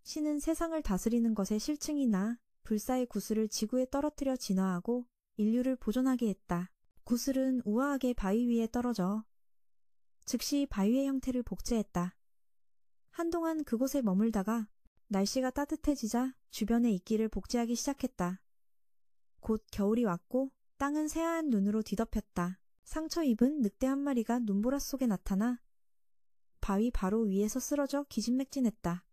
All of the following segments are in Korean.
신은 세상을 다스리는 것에 실증이나 불사의 구슬을 지구에 떨어뜨려 진화하고 인류를 보존하게 했다. 구슬은 우아하게 바위 위에 떨어져 즉시 바위의 형태를 복제했다. 한동안 그곳에 머물다가 날씨가 따뜻해지자 주변의 이끼를 복제하기 시작했다. 곧 겨울이 왔고 땅은 새하얀 눈으로 뒤덮였다. 상처 입은 늑대 한 마리가 눈보라 속에 나타나 바위 바로 위에서 쓰러져 기진맥진했다.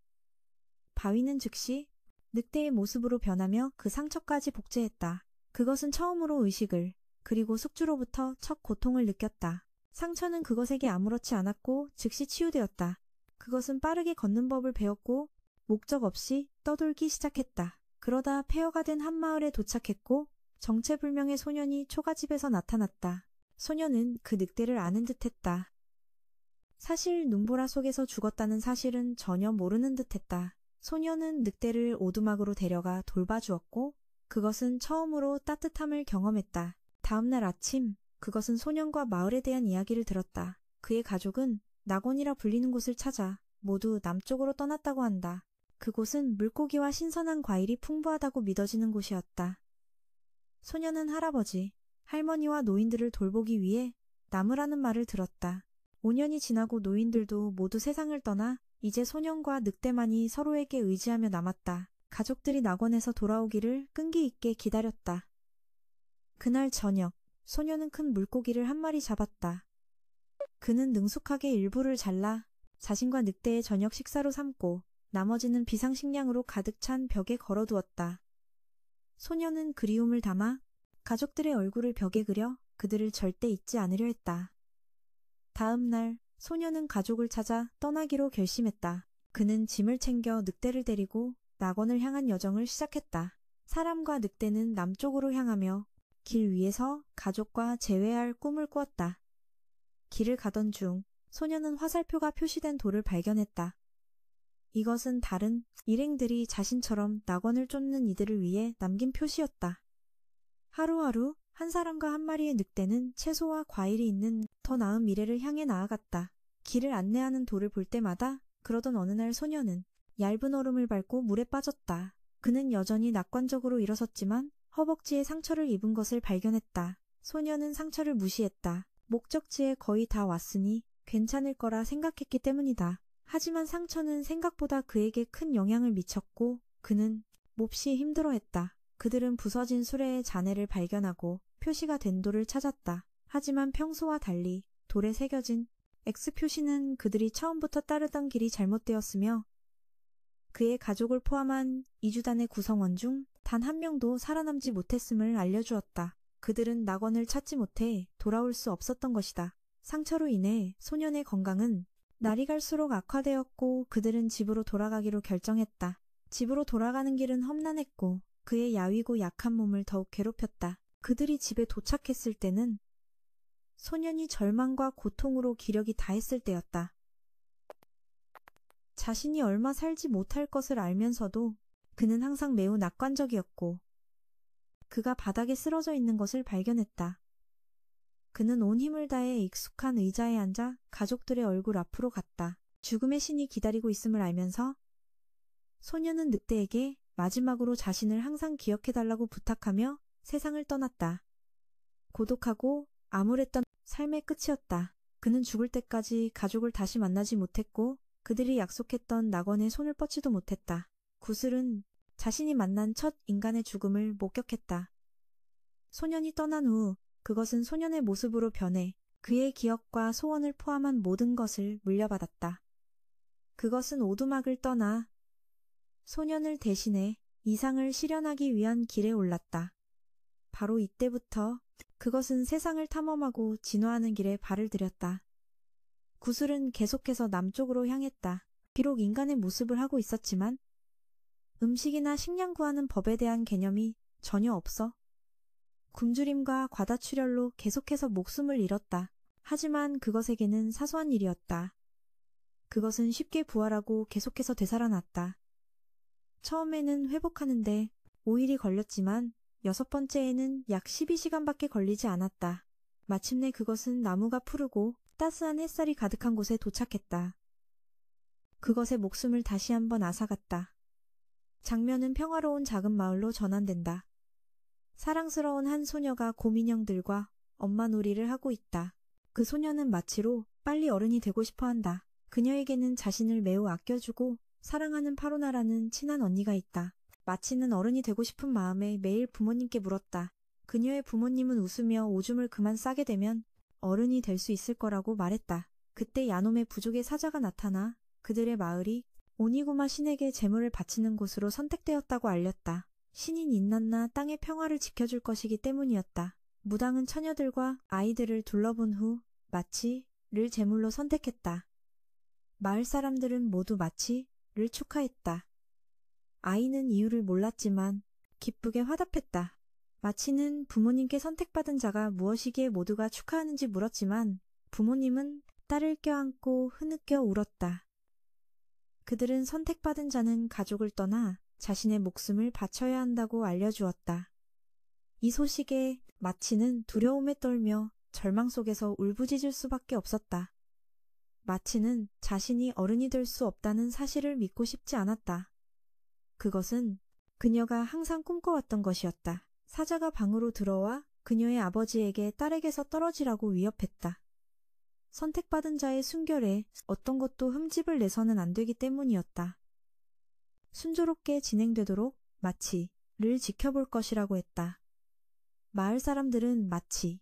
바위는 즉시 늑대의 모습으로 변하며 그 상처까지 복제했다. 그것은 처음으로 의식을 그리고 숙주로부터 첫 고통을 느꼈다. 상처는 그것에게 아무렇지 않았고 즉시 치유되었다. 그것은 빠르게 걷는 법을 배웠고 목적 없이 떠돌기 시작했다. 그러다 폐허가 된 한 마을에 도착했고 정체불명의 소년이 초가집에서 나타났다. 소년은 그 늑대를 아는 듯했다. 사실 눈보라 속에서 죽었다는 사실은 전혀 모르는 듯했다. 소년은 늑대를 오두막으로 데려가 돌봐주었고 그것은 처음으로 따뜻함을 경험했다. 다음날 아침 그것은 소년과 마을에 대한 이야기를 들었다. 그의 가족은 낙원이라 불리는 곳을 찾아 모두 남쪽으로 떠났다고 한다. 그곳은 물고기와 신선한 과일이 풍부하다고 믿어지는 곳이었다. 소년은 할아버지, 할머니와 노인들을 돌보기 위해 남으라는 말을 들었다. 5년이 지나고 노인들도 모두 세상을 떠나 이제 소년과 늑대만이 서로에게 의지하며 남았다. 가족들이 낙원에서 돌아오기를 끈기 있게 기다렸다. 그날 저녁, 소년은 큰 물고기를 한 마리 잡았다. 그는 능숙하게 일부를 잘라 자신과 늑대의 저녁 식사로 삼고 나머지는 비상식량으로 가득 찬 벽에 걸어두었다. 소년은 그리움을 담아 가족들의 얼굴을 벽에 그려 그들을 절대 잊지 않으려 했다. 다음 날 소년은 가족을 찾아 떠나기로 결심했다. 그는 짐을 챙겨 늑대를 데리고 낙원을 향한 여정을 시작했다. 사람과 늑대는 남쪽으로 향하며 길 위에서 가족과 재회할 꿈을 꾸었다. 길을 가던 중 소년은 화살표가 표시된 돌을 발견했다. 이것은 다른 일행들이 자신처럼 낙원을 쫓는 이들을 위해 남긴 표시였다. 하루하루 한 사람과 한 마리의 늑대는 채소와 과일이 있는 더 나은 미래를 향해 나아갔다. 길을 안내하는 돌을 볼 때마다 그러던 어느 날 소년은 얇은 얼음을 밟고 물에 빠졌다. 그는 여전히 낙관적으로 일어섰지만 허벅지에 상처를 입은 것을 발견했다. 소년은 상처를 무시했다. 목적지에 거의 다 왔으니 괜찮을 거라 생각했기 때문이다. 하지만 상처는 생각보다 그에게 큰 영향을 미쳤고 그는 몹시 힘들어했다. 그들은 부서진 수레의 잔해를 발견하고 표시가 된 돌을 찾았다. 하지만 평소와 달리 돌에 새겨진 X 표시는 그들이 처음부터 따르던 길이 잘못되었으며 그의 가족을 포함한 이주단의 구성원 중 단 한 명도 살아남지 못했음을 알려주었다. 그들은 낙원을 찾지 못해 돌아올 수 없었던 것이다. 상처로 인해 소년의 건강은 날이 갈수록 악화되었고 그들은 집으로 돌아가기로 결정했다. 집으로 돌아가는 길은 험난했고 그의 야위고 약한 몸을 더욱 괴롭혔다. 그들이 집에 도착했을 때는 소년이 절망과 고통으로 기력이 다했을 때였다. 자신이 얼마 살지 못할 것을 알면서도 그는 항상 매우 낙관적이었고 그가 바닥에 쓰러져 있는 것을 발견했다. 그는 온 힘을 다해 익숙한 의자에 앉아 가족들의 얼굴 앞으로 갔다. 죽음의 신이 기다리고 있음을 알면서 소년은 늑대에게 마지막으로 자신을 항상 기억해달라고 부탁하며 세상을 떠났다. 고독하고 암울했던 삶의 끝이었다. 그는 죽을 때까지 가족을 다시 만나지 못했고 그들이 약속했던 낙원에 손을 뻗지도 못했다. 구슬은 자신이 만난 첫 인간의 죽음을 목격했다. 소년이 떠난 후 그것은 소년의 모습으로 변해 그의 기억과 소원을 포함한 모든 것을 물려받았다. 그것은 오두막을 떠나 소년을 대신해 이상을 실현하기 위한 길에 올랐다. 바로 이때부터 그것은 세상을 탐험하고 진화하는 길에 발을 들였다. 구슬은 계속해서 남쪽으로 향했다. 비록 인간의 모습을 하고 있었지만 음식이나 식량 구하는 법에 대한 개념이 전혀 없어 굶주림과 과다출혈로 계속해서 목숨을 잃었다. 하지만 그것에게는 사소한 일이었다. 그것은 쉽게 부활하고 계속해서 되살아났다. 처음에는 회복하는데 5일이 걸렸지만 6번째에는 약 12시간밖에 걸리지 않았다. 마침내 그것은 나무가 푸르고 따스한 햇살이 가득한 곳에 도착했다. 그것의 목숨을 다시 한번 앗아갔다. 장면은 평화로운 작은 마을로 전환된다. 사랑스러운 한 소녀가 곰인형들과 엄마 놀이를 하고 있다. 그 소녀는 마치로 빨리 어른이 되고 싶어 한다. 그녀에게는 자신을 매우 아껴주고 사랑하는 파로나라는 친한 언니가 있다. 마치는 어른이 되고 싶은 마음에 매일 부모님께 물었다. 그녀의 부모님은 웃으며 오줌을 그만 싸게 되면 어른이 될 수 있을 거라고 말했다. 그때 야놈의 부족의 사자가 나타나 그들의 마을이 오니구마 신에게 재물을 바치는 곳으로 선택되었다고 알렸다. 신인 인난나 땅의 평화를 지켜줄 것이기 때문이었다. 무당은 처녀들과 아이들을 둘러본 후 마치를 제물로 선택했다. 마을 사람들은 모두 마치를 축하했다. 아이는 이유를 몰랐지만 기쁘게 화답했다. 마치는 부모님께 선택받은 자가 무엇이기에 모두가 축하하는지 물었지만 부모님은 딸을 껴안고 흐느껴 울었다. 그들은 선택받은 자는 가족을 떠나 자신의 목숨을 바쳐야 한다고 알려주었다. 이 소식에 마치는 두려움에 떨며 절망 속에서 울부짖을 수밖에 없었다. 마치는 자신이 어른이 될 수 없다는 사실을 믿고 싶지 않았다. 그것은 그녀가 항상 꿈꿔왔던 것이었다. 사자가 방으로 들어와 그녀의 아버지에게 딸에게서 떨어지라고 위협했다. 선택받은 자의 순결에 어떤 것도 흠집을 내서는 안 되기 때문이었다. 순조롭게 진행되도록 마치를 지켜볼 것이라고 했다. 마을 사람들은 마치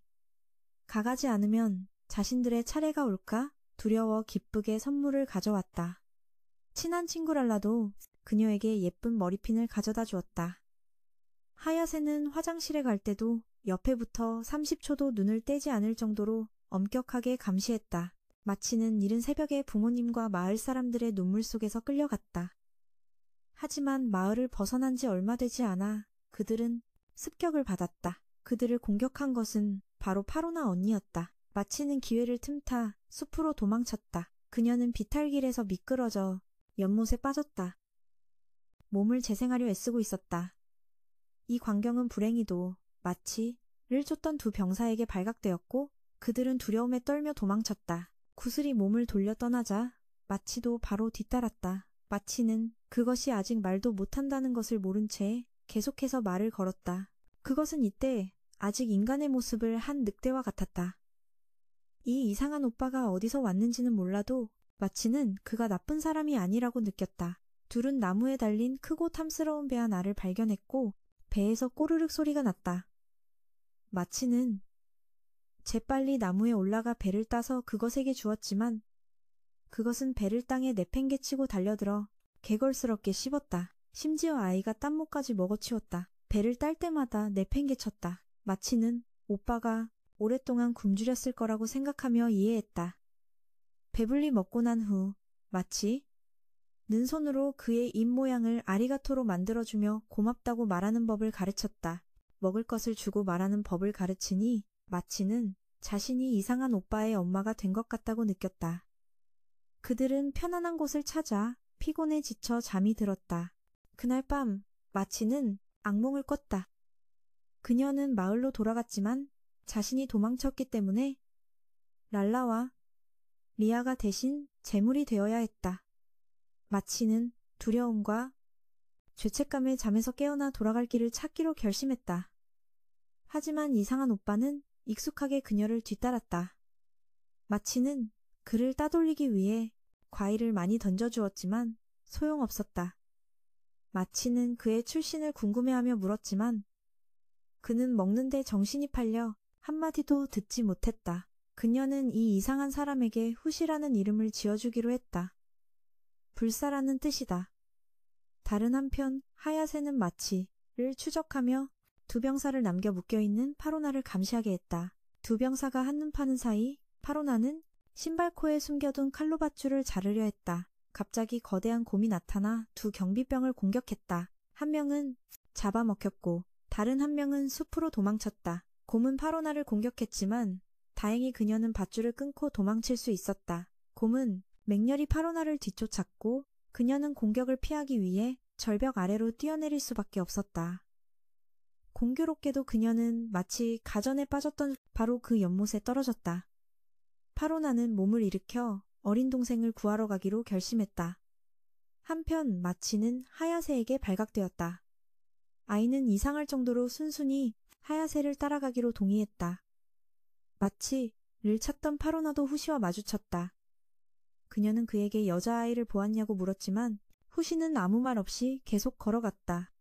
가가지 않으면 자신들의 차례가 올까 두려워 기쁘게 선물을 가져왔다. 친한 친구 랄라도 그녀에게 예쁜 머리핀을 가져다 주었다. 하야세는 화장실에 갈 때도 옆에 붙어 30초도 눈을 떼지 않을 정도로 엄격하게 감시했다. 마치는 이른 새벽에 부모님과 마을 사람들의 눈물 속에서 끌려갔다. 하지만 마을을 벗어난 지 얼마 되지 않아 그들은 습격을 받았다. 그들을 공격한 것은 바로 파로나 언니였다. 마치는 기회를 틈타 숲으로 도망쳤다. 그녀는 비탈길에서 미끄러져 연못에 빠졌다. 몸을 재생하려 애쓰고 있었다. 이 광경은 불행히도 마치를 쫓던 두 병사에게 발각되었고 그들은 두려움에 떨며 도망쳤다. 구슬이 몸을 돌려 떠나자 마치도 바로 뒤따랐다. 마치는 그것이 아직 말도 못한다는 것을 모른 채 계속해서 말을 걸었다. 그것은 이때 아직 인간의 모습을 한 늑대와 같았다. 이 이상한 오빠가 어디서 왔는지는 몰라도 마치는 그가 나쁜 사람이 아니라고 느꼈다. 둘은 나무에 달린 크고 탐스러운 배 하나를 발견했고 배에서 꼬르륵 소리가 났다. 마치는 재빨리 나무에 올라가 배를 따서 그것에게 주었지만 그것은 배를 땅에 내팽개치고 달려들어 개걸스럽게 씹었다. 심지어 아이가 딴목까지 먹어치웠다. 배를 딸 때마다 내팽개쳤다. 마치는 오빠가 오랫동안 굶주렸을 거라고 생각하며 이해했다. 배불리 먹고 난 후 마치는 손으로 그의 입 모양을 아리가토로 만들어주며 고맙다고 말하는 법을 가르쳤다. 먹을 것을 주고 말하는 법을 가르치니 마치는 자신이 이상한 오빠의 엄마가 된 것 같다고 느꼈다. 그들은 편안한 곳을 찾아 피곤에 지쳐 잠이 들었다. 그날 밤 마치는 악몽을 꿨다. 그녀는 마을로 돌아갔지만 자신이 도망쳤기 때문에 랄라와 리아가 대신 제물이 되어야 했다. 마치는 두려움과 죄책감에 잠에서 깨어나 돌아갈 길을 찾기로 결심했다. 하지만 이상한 오빠는 익숙하게 그녀를 뒤따랐다. 마치는 그를 따돌리기 위해 과일을 많이 던져주었지만 소용없었다. 마치는 그의 출신을 궁금해하며 물었지만 그는 먹는데 정신이 팔려 한마디도 듣지 못했다. 그녀는 이 이상한 사람에게 후시라는 이름을 지어주기로 했다. 불사라는 뜻이다. 다른 한편 하야세는 마치를 추적하며 두 병사를 남겨 묶여있는 파로나를 감시하게 했다. 두 병사가 한눈 파는 사이 파로나는 신발코에 숨겨둔 칼로 밧줄을 자르려 했다. 갑자기 거대한 곰이 나타나 두 경비병을 공격했다. 한 명은 잡아먹혔고 다른 한 명은 숲으로 도망쳤다. 곰은 파로나를 공격했지만 다행히 그녀는 밧줄을 끊고 도망칠 수 있었다. 곰은 맹렬히 파로나를 뒤쫓았고 그녀는 공격을 피하기 위해 절벽 아래로 뛰어내릴 수밖에 없었다. 공교롭게도 그녀는 마치 가전에 빠졌던 바로 그 연못에 떨어졌다. 파로나는 몸을 일으켜 어린 동생을 구하러 가기로 결심했다. 한편 마치는 하야세에게 발각되었다. 아이는 이상할 정도로 순순히 하야세를 따라가기로 동의했다. 마치를 찾던 파로나도 후시와 마주쳤다. 그녀는 그에게 여자아이를 보았냐고 물었지만 후시는 아무 말 없이 계속 걸어갔다.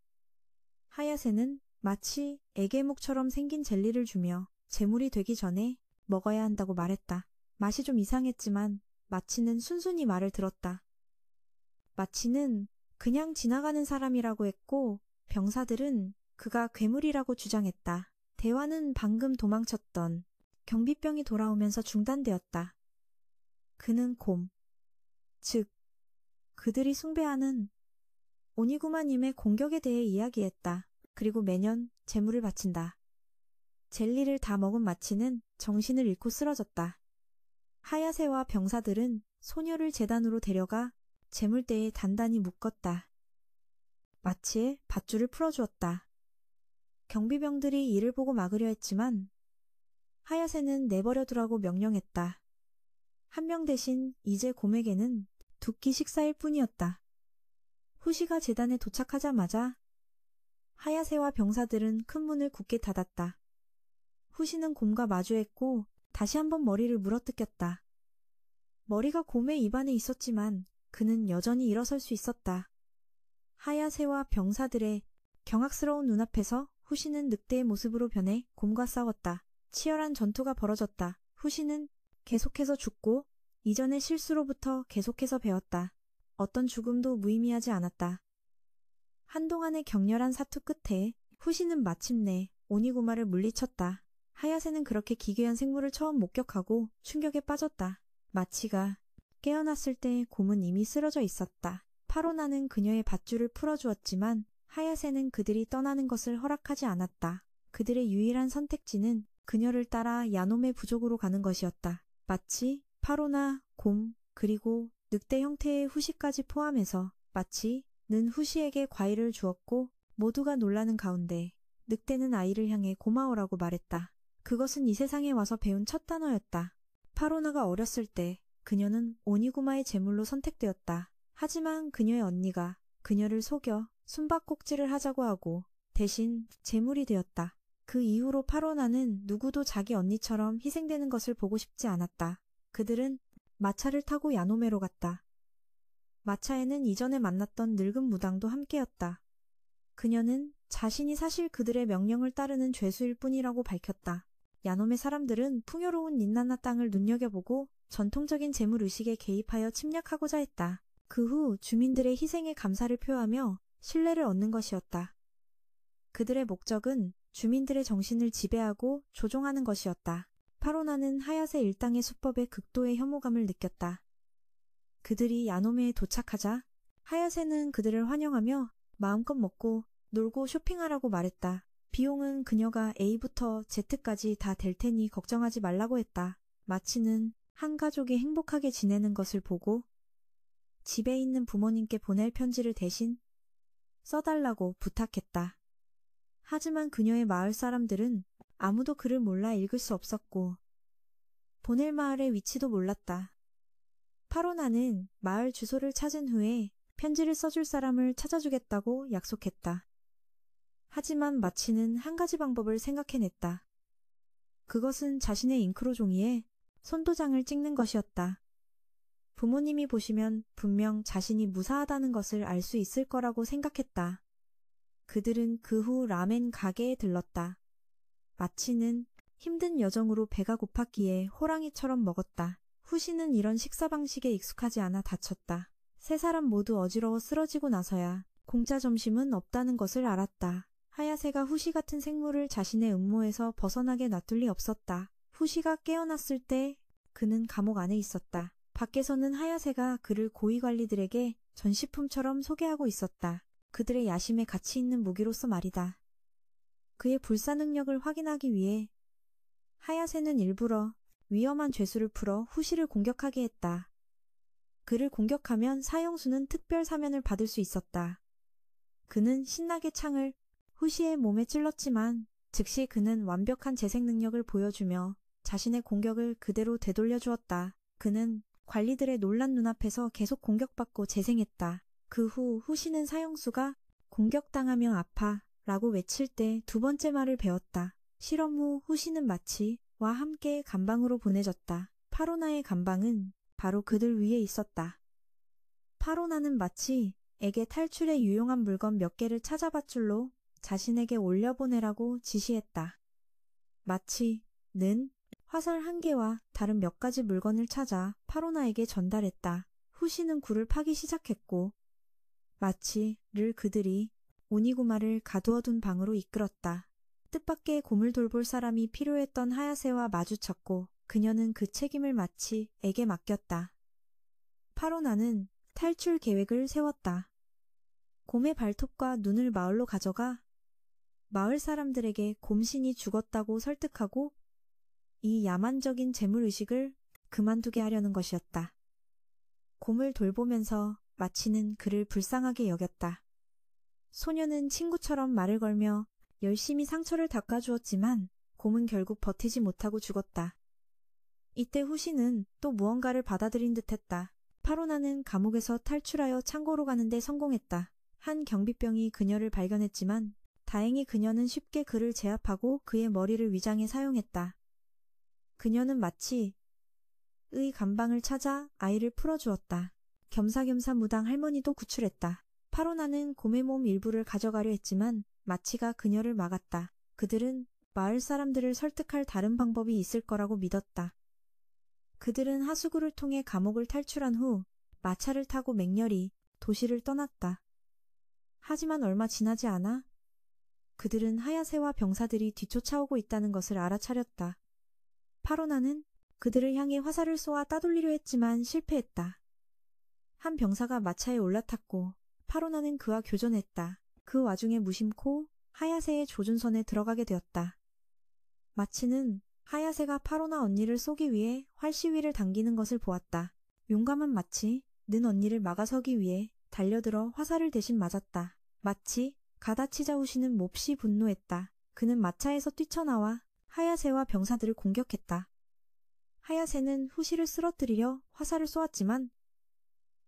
하야세는 마치 애기목처럼 생긴 젤리를 주며 재물이 되기 전에 먹어야 한다고 말했다. 맛이 좀 이상했지만 마치는 순순히 말을 들었다. 마치는 그냥 지나가는 사람이라고 했고 병사들은 그가 괴물이라고 주장했다. 대화는 방금 도망쳤던 경비병이 돌아오면서 중단되었다. 그는 곰, 즉 그들이 숭배하는 오니구마님의 공격에 대해 이야기했다. 그리고 매년 제물을 바친다. 젤리를 다 먹은 마치는 정신을 잃고 쓰러졌다. 하야세와 병사들은 소녀를 제단으로 데려가 제물대에 단단히 묶었다. 마치의 밧줄을 풀어주었다. 경비병들이 이를 보고 막으려 했지만 하야세는 내버려두라고 명령했다. 한 명 대신 이제 곰에게는 두 끼 식사일 뿐이었다. 후시가 제단에 도착하자마자 하야세와 병사들은 큰 문을 굳게 닫았다. 후시는 곰과 마주했고 다시 한번 머리를 물어뜯겼다. 머리가 곰의 입안에 있었지만 그는 여전히 일어설 수 있었다. 하야세와 병사들의 경악스러운 눈앞에서 후시는 늑대의 모습으로 변해 곰과 싸웠다. 치열한 전투가 벌어졌다. 후시는 계속해서 죽고 이전의 실수로부터 계속해서 배웠다. 어떤 죽음도 무의미하지 않았다. 한동안의 격렬한 사투 끝에 후시는 마침내 오니구마를 물리쳤다. 하야세는 그렇게 기괴한 생물을 처음 목격하고 충격에 빠졌다. 마치가 깨어났을 때 곰은 이미 쓰러져 있었다. 파로나는 그녀의 밧줄을 풀어주었지만 하야세는 그들이 떠나는 것을 허락하지 않았다. 그들의 유일한 선택지는 그녀를 따라 야놈의 부족으로 가는 것이었다. 마치, 파로나, 곰, 그리고 늑대 형태의 후시까지 포함해서 마치는 후시에게 과일을 주었고 모두가 놀라는 가운데 늑대는 아이를 향해 고마워라고 말했다. 그것은 이 세상에 와서 배운 첫 단어였다. 파로나가 어렸을 때 그녀는 오니구마의 제물로 선택되었다. 하지만 그녀의 언니가 그녀를 속여 숨바꼭질을 하자고 하고 대신 제물이 되었다. 그 이후로 파로나는 누구도 자기 언니처럼 희생되는 것을 보고 싶지 않았다. 그들은 마차를 타고 야노메로 갔다. 마차에는 이전에 만났던 늙은 무당도 함께였다. 그녀는 자신이 사실 그들의 명령을 따르는 죄수일 뿐이라고 밝혔다. 야놈의 사람들은 풍요로운 닌나나 땅을 눈여겨보고 전통적인 재물의식에 개입하여 침략하고자 했다. 그 후 주민들의 희생에 감사를 표하며 신뢰를 얻는 것이었다. 그들의 목적은 주민들의 정신을 지배하고 조종하는 것이었다. 파로나는 하야세 일당의 수법에 극도의 혐오감을 느꼈다. 그들이 야노메에 도착하자 하야세는 그들을 환영하며 마음껏 먹고 놀고 쇼핑하라고 말했다. 비용은 그녀가 A부터 Z까지 다 될 테니 걱정하지 말라고 했다. 마치는 한 가족이 행복하게 지내는 것을 보고 집에 있는 부모님께 보낼 편지를 대신 써달라고 부탁했다. 하지만 그녀의 마을 사람들은 아무도 글을 몰라 읽을 수 없었고 보낼 마을의 위치도 몰랐다. 파로나는 마을 주소를 찾은 후에 편지를 써줄 사람을 찾아주겠다고 약속했다. 하지만 마치는 한 가지 방법을 생각해냈다. 그것은 자신의 잉크로 종이에 손도장을 찍는 것이었다. 부모님이 보시면 분명 자신이 무사하다는 것을 알 수 있을 거라고 생각했다. 그들은 그 후 라멘 가게에 들렀다. 마치는 힘든 여정으로 배가 고팠기에 호랑이처럼 먹었다. 후시는 이런 식사 방식에 익숙하지 않아 다쳤다. 세 사람 모두 어지러워 쓰러지고 나서야 공짜 점심은 없다는 것을 알았다. 하야세가 후시 같은 생물을 자신의 음모에서 벗어나게 놔둘 리 없었다. 후시가 깨어났을 때 그는 감옥 안에 있었다. 밖에서는 하야세가 그를 고위관리들에게 전시품처럼 소개하고 있었다. 그들의 야심에 가치 있는 무기로서 말이다. 그의 불사 능력을 확인하기 위해 하야세는 일부러 위험한 죄수를 풀어 후시를 공격하게 했다. 그를 공격하면 사형수는 특별 사면을 받을 수 있었다. 그는 신나게 창을 후시의 몸에 찔렀지만 즉시 그는 완벽한 재생 능력을 보여주며 자신의 공격을 그대로 되돌려 주었다. 그는 관리들의 놀란 눈앞에서 계속 공격받고 재생했다. 그 후 후시는 사형수가 공격당하며 아파 라고 외칠 때 두 번째 말을 배웠다. 실험 후 후시는 마치와 함께 감방으로 보내졌다. 파로나의 감방은 바로 그들 위에 있었다. 파로나는 마치에게 탈출에 유용한 물건 몇 개를 찾아밧줄로 자신에게 올려보내라고 지시했다. 마치는 화살 한 개와 다른 몇 가지 물건을 찾아 파로나에게 전달했다. 후시는 굴을 파기 시작했고 마치를 그들이 오니구마를 가두어둔 방으로 이끌었다. 뜻밖의 곰을 돌볼 사람이 필요했던 하야세와 마주쳤고 그녀는 그 책임을 마치에게 맡겼다. 파로나는 탈출 계획을 세웠다. 곰의 발톱과 눈을 마을로 가져가 마을 사람들에게 곰신이 죽었다고 설득하고 이 야만적인 재물의식을 그만두게 하려는 것이었다. 곰을 돌보면서 마치는 그를 불쌍하게 여겼다. 소녀는 친구처럼 말을 걸며 열심히 상처를 닦아주었지만 곰은 결국 버티지 못하고 죽었다. 이때 후시는 또 무언가를 받아들인 듯했다. 파로나는 감옥에서 탈출하여 창고로 가는데 성공했다. 한 경비병이 그녀를 발견했지만 다행히 그녀는 쉽게 그를 제압하고 그의 머리를 위장에 사용했다. 그녀는 마치의 감방을 찾아 아이를 풀어주었다. 겸사겸사 무당 할머니도 구출했다. 파로나는 곰의 몸 일부를 가져가려 했지만 마치가 그녀를 막았다. 그들은 마을 사람들을 설득할 다른 방법이 있을 거라고 믿었다. 그들은 하수구를 통해 감옥을 탈출한 후 마차를 타고 맹렬히 도시를 떠났다. 하지만 얼마 지나지 않아 그들은 하야세와 병사들이 뒤쫓아오고 있다는 것을 알아차렸다. 파로나는 그들을 향해 화살을 쏘아 따돌리려 했지만 실패했다. 한 병사가 마차에 올라탔고 파로나는 그와 교전했다. 그 와중에 무심코 하야세의 조준선에 들어가게 되었다. 마치는 하야세가 파로나 언니를 쏘기 위해 활시위를 당기는 것을 보았다. 용감한 마치는 언니를 막아서기 위해 달려들어 화살을 대신 맞았다. 마치 가다치자우시는 몹시 분노했다. 그는 마차에서 뛰쳐나와 하야세와 병사들을 공격했다. 하야세는 후시를 쓰러뜨리려 화살을 쏘았지만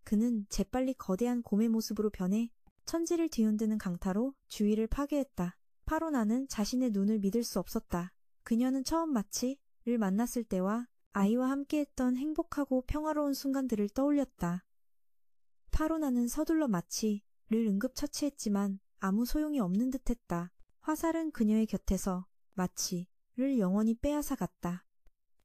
그는 재빨리 거대한 곰의 모습으로 변해 천지를 뒤흔드는 강타로 주위를 파괴했다. 파로나는 자신의 눈을 믿을 수 없었다. 그녀는 처음 마치를 만났을 때와 아이와 함께했던 행복하고 평화로운 순간들을 떠올렸다. 파로나는 서둘러 마치를 응급처치했지만 아무 소용이 없는 듯했다. 화살은 그녀의 곁에서 마치를 영원히 빼앗아갔다.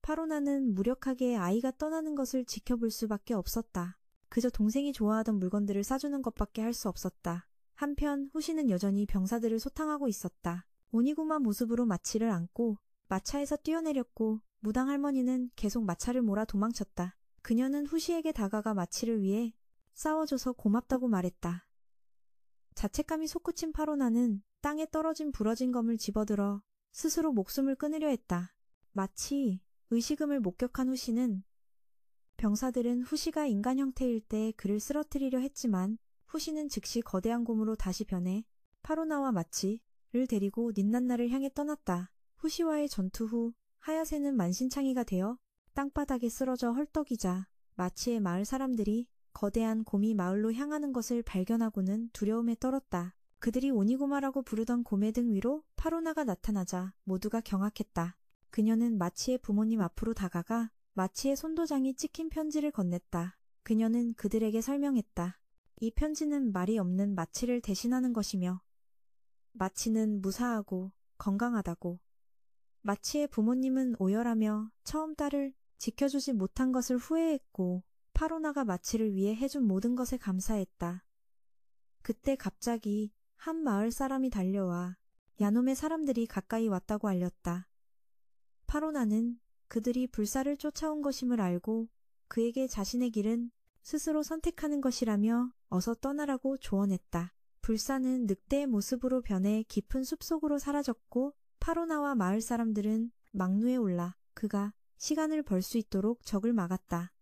파로나는 무력하게 아이가 떠나는 것을 지켜볼 수밖에 없었다. 그저 동생이 좋아하던 물건들을 싸주는 것밖에 할 수 없었다. 한편 후시는 여전히 병사들을 소탕하고 있었다. 오니구마 모습으로 마치를 안고 마차에서 뛰어내렸고 무당 할머니는 계속 마차를 몰아 도망쳤다. 그녀는 후시에게 다가가 마치를 위해 싸워줘서 고맙다고 말했다. 자책감이 솟구친 파로나는 땅에 떨어진 부러진 검을 집어들어 스스로 목숨을 끊으려 했다. 마치 의식음을 목격한 후시는 병사들은 후시가 인간 형태일 때 그를 쓰러뜨리려 했지만 후시는 즉시 거대한 곰으로 다시 변해 파로나와 마치를 데리고 닌난나를 향해 떠났다. 후시와의 전투 후 하야세는 만신창이가 되어 땅바닥에 쓰러져 헐떡이자 마치의 마을 사람들이 거대한 곰이 마을로 향하는 것을 발견하고는 두려움에 떨었다. 그들이 오니고마라고 부르던 곰의 등 위로 파로나가 나타나자 모두가 경악했다. 그녀는 마치의 부모님 앞으로 다가가 마치의 손도장이 찍힌 편지를 건넸다. 그녀는 그들에게 설명했다. 이 편지는 말이 없는 마치를 대신하는 것이며 마치는 무사하고 건강하다고. 마치의 부모님은 오열하며 처음 딸을 지켜주지 못한 것을 후회했고 파로나가 마치를 위해 해준 모든 것에 감사했다. 그때 갑자기 한 마을 사람이 달려와 야놈의 사람들이 가까이 왔다고 알렸다. 파로나는 그들이 불사를 쫓아온 것임을 알고 그에게 자신의 길은 스스로 선택하는 것이라며 어서 떠나라고 조언했다. 불사는 늑대의 모습으로 변해 깊은 숲속으로 사라졌고 파로나와 마을 사람들은 막루에 올라 그가 시간을 벌 수 있도록 적을 막았다.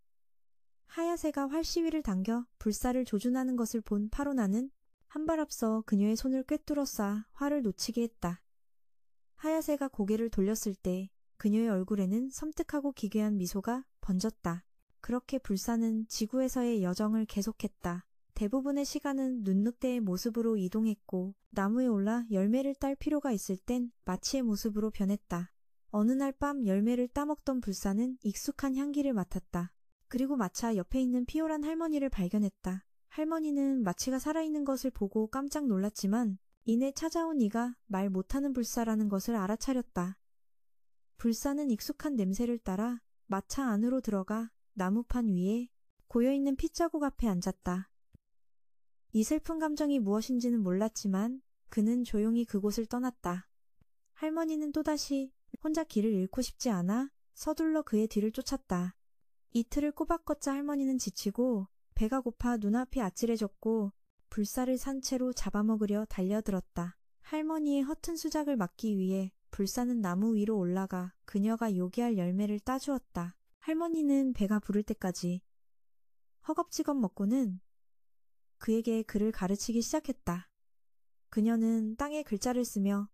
하야세가 활시위를 당겨 불사를 조준하는 것을 본 파로나는 한 발 앞서 그녀의 손을 꿰뚫어 쏴 화를 놓치게 했다. 하야세가 고개를 돌렸을 때 그녀의 얼굴에는 섬뜩하고 기괴한 미소가 번졌다. 그렇게 불사는 지구에서의 여정을 계속했다. 대부분의 시간은 눈늑대의 모습으로 이동했고 나무에 올라 열매를 딸 필요가 있을 땐 마치의 모습으로 변했다. 어느 날 밤 열매를 따먹던 불사는 익숙한 향기를 맡았다. 그리고 마차 옆에 있는 피오란 할머니를 발견했다. 할머니는 마치가 살아있는 것을 보고 깜짝 놀랐지만 이내 찾아온 이가 말 못하는 불사라는 것을 알아차렸다. 불사는 익숙한 냄새를 따라 마차 안으로 들어가 나무판 위에 고여있는 핏자국 앞에 앉았다. 이 슬픈 감정이 무엇인지는 몰랐지만 그는 조용히 그곳을 떠났다. 할머니는 또다시 혼자 길을 잃고 싶지 않아 서둘러 그의 뒤를 쫓았다. 이틀을 꼬박 걷자 할머니는 지치고 배가 고파 눈앞이 아찔해졌고 불사를 산채로 잡아먹으려 달려들었다. 할머니의 허튼 수작을 막기 위해 불사는 나무 위로 올라가 그녀가 요기할 열매를 따주었다. 할머니는 배가 부를 때까지 허겁지겁 먹고는 그에게 글을 가르치기 시작했다. 그녀는 땅에 글자를 쓰며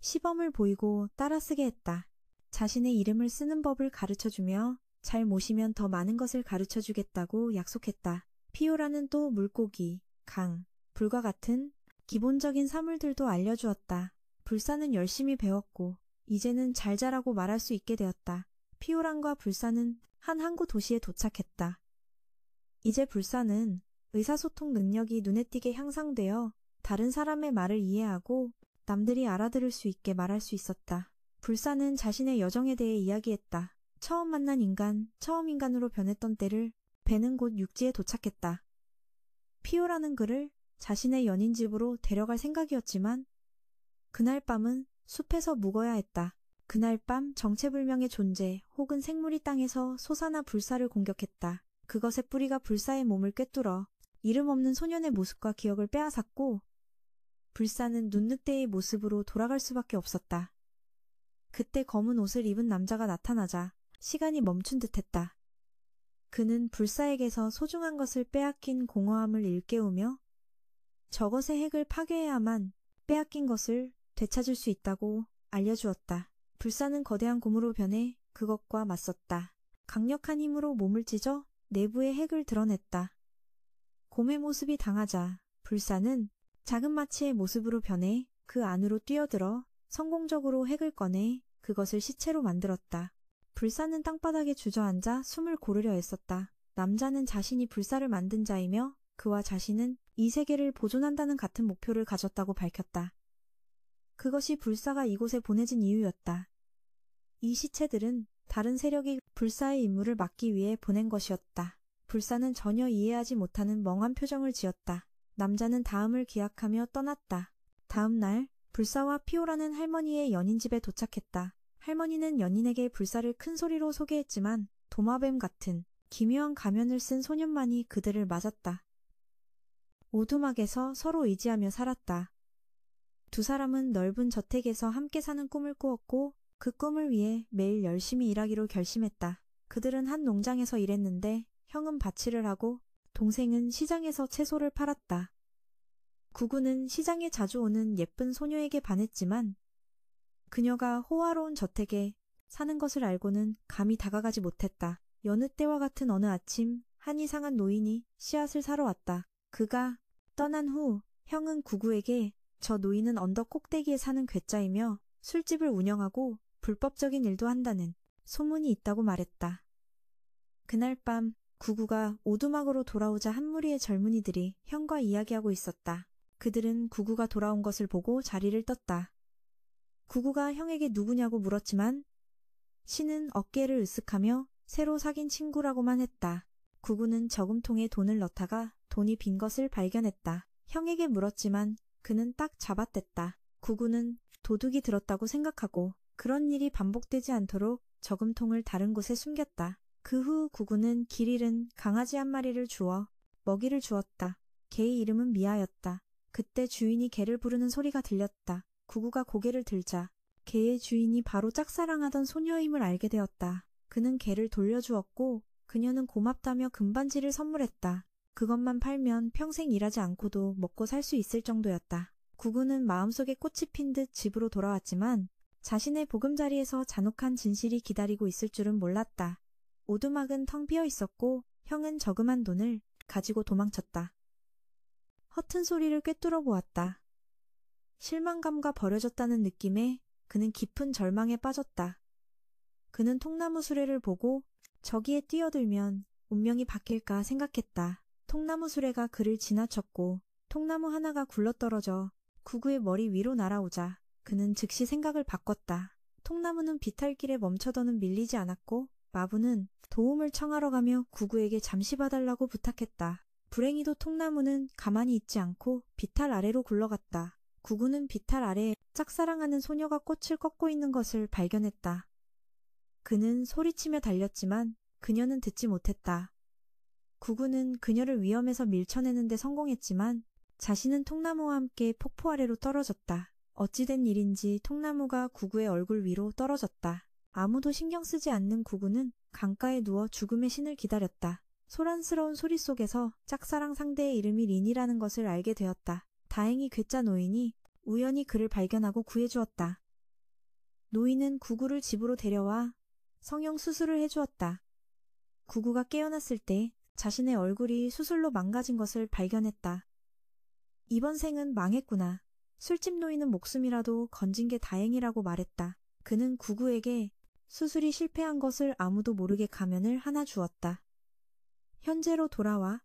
시범을 보이고 따라 쓰게 했다. 자신의 이름을 쓰는 법을 가르쳐주며 잘 모시면 더 많은 것을 가르쳐주겠다고 약속했다. 피오라는 또 물고기, 강, 불과 같은 기본적인 사물들도 알려주었다. 불사는 열심히 배웠고 이제는 잘 자라고 말할 수 있게 되었다. 피오란과 불사는 한 항구 도시에 도착했다. 이제 불사는 의사소통 능력이 눈에 띄게 향상되어 다른 사람의 말을 이해하고 남들이 알아들을 수 있게 말할 수 있었다. 불사는 자신의 여정에 대해 이야기했다. 처음 만난 인간, 처음 인간으로 변했던 때를 배는 곧 육지에 도착했다. 피오라는 그를 자신의 연인 집으로 데려갈 생각이었지만 그날 밤은 숲에서 묵어야 했다. 그날 밤 정체불명의 존재 혹은 생물이 땅에서 솟아나 불사를 공격했다. 그것의 뿌리가 불사의 몸을 꿰뚫어 이름 없는 소년의 모습과 기억을 빼앗았고 불사는 눈늑대의 모습으로 돌아갈 수밖에 없었다. 그때 검은 옷을 입은 남자가 나타나자 시간이 멈춘 듯했다. 그는 불사에게서 소중한 것을 빼앗긴 공허함을 일깨우며 저것의 핵을 파괴해야만 빼앗긴 것을 되찾을 수 있다고 알려주었다. 불사는 거대한 곰으로 변해 그것과 맞섰다. 강력한 힘으로 몸을 찢어 내부의 핵을 드러냈다. 곰의 모습이 당하자 불사는 작은 마치의 모습으로 변해 그 안으로 뛰어들어 성공적으로 핵을 꺼내 그것을 시체로 만들었다. 불사는 땅바닥에 주저앉아 숨을 고르려 애썼다. 남자는 자신이 불사를 만든 자이며 그와 자신은 이 세계를 보존한다는 같은 목표를 가졌다고 밝혔다. 그것이 불사가 이곳에 보내진 이유였다. 이 시체들은 다른 세력이 불사의 임무를 막기 위해 보낸 것이었다. 불사는 전혀 이해하지 못하는 멍한 표정을 지었다. 남자는 다음을 기약하며 떠났다. 다음 날 불사와 피오라는 할머니의 연인집에 도착했다. 할머니는 연인에게 불사를 큰 소리로 소개했지만 도마뱀 같은 기묘한 가면을 쓴 소년만이 그들을 맞았다. 오두막에서 서로 의지하며 살았다. 두 사람은 넓은 저택에서 함께 사는 꿈을 꾸었고 그 꿈을 위해 매일 열심히 일하기로 결심했다. 그들은 한 농장에서 일했는데 형은 밭일을 하고 동생은 시장에서 채소를 팔았다. 구구는 시장에 자주 오는 예쁜 소녀에게 반했지만 그녀가 호화로운 저택에 사는 것을 알고는 감히 다가가지 못했다. 여느 때와 같은 어느 아침 한이 상한 노인이 씨앗을 사러 왔다. 그가 떠난 후 형은 구구에게 저 노인은 언덕 꼭대기에 사는 괴짜이며 술집을 운영하고 불법적인 일도 한다는 소문이 있다고 말했다. 그날 밤 구구가 오두막으로 돌아오자 한 무리의 젊은이들이 형과 이야기하고 있었다. 그들은 구구가 돌아온 것을 보고 자리를 떴다. 구구가 형에게 누구냐고 물었지만 신은 어깨를 으쓱하며 새로 사귄 친구라고만 했다. 구구는 저금통에 돈을 넣다가 돈이 빈 것을 발견했다. 형에게 물었지만 그는 딱 잡아댔다. 구구는 도둑이 들었다고 생각하고 그런 일이 반복되지 않도록 저금통을 다른 곳에 숨겼다. 그 후 구구는 길 잃은 강아지 한 마리를 주워 먹이를 주었다. 개의 이름은 미아였다. 그때 주인이 개를 부르는 소리가 들렸다. 구구가 고개를 들자 개의 주인이 바로 짝사랑하던 소녀임을 알게 되었다. 그는 개를 돌려주었고 그녀는 고맙다며 금반지를 선물했다. 그것만 팔면 평생 일하지 않고도 먹고 살 수 있을 정도였다. 구구는 마음속에 꽃이 핀 듯 집으로 돌아왔지만 자신의 보금자리에서 잔혹한 진실이 기다리고 있을 줄은 몰랐다. 오두막은 텅 비어 있었고 형은 저금한 돈을 가지고 도망쳤다. 허튼 소리를 꿰뚫어 보았다. 실망감과 버려졌다는 느낌에 그는 깊은 절망에 빠졌다. 그는 통나무 수레를 보고 저기에 뛰어들면 운명이 바뀔까 생각했다. 통나무 수레가 그를 지나쳤고 통나무 하나가 굴러떨어져 구구의 머리 위로 날아오자 그는 즉시 생각을 바꿨다. 통나무는 비탈길에 멈춰더는 밀리지 않았고 마부는 도움을 청하러 가며 구구에게 잠시 봐달라고 부탁했다. 불행히도 통나무는 가만히 있지 않고 비탈 아래로 굴러갔다. 구구는 비탈 아래에 짝사랑하는 소녀가 꽃을 꺾고 있는 것을 발견했다. 그는 소리치며 달렸지만 그녀는 듣지 못했다. 구구는 그녀를 위험에서 밀쳐내는 데 성공했지만 자신은 통나무와 함께 폭포 아래로 떨어졌다. 어찌된 일인지 통나무가 구구의 얼굴 위로 떨어졌다. 아무도 신경 쓰지 않는 구구는 강가에 누워 죽음의 신을 기다렸다. 소란스러운 소리 속에서 짝사랑 상대의 이름이 린이라는 것을 알게 되었다. 다행히 괴짜 노인이 우연히 그를 발견하고 구해주었다. 노인은 구구를 집으로 데려와 성형 수술을 해주었다. 구구가 깨어났을 때 자신의 얼굴이 수술로 망가진 것을 발견했다. 이번 생은 망했구나. 술집 노인은 목숨이라도 건진 게 다행이라고 말했다. 그는 구구에게 수술이 실패한 것을 아무도 모르게 가면을 하나 주었다. 현재로 돌아와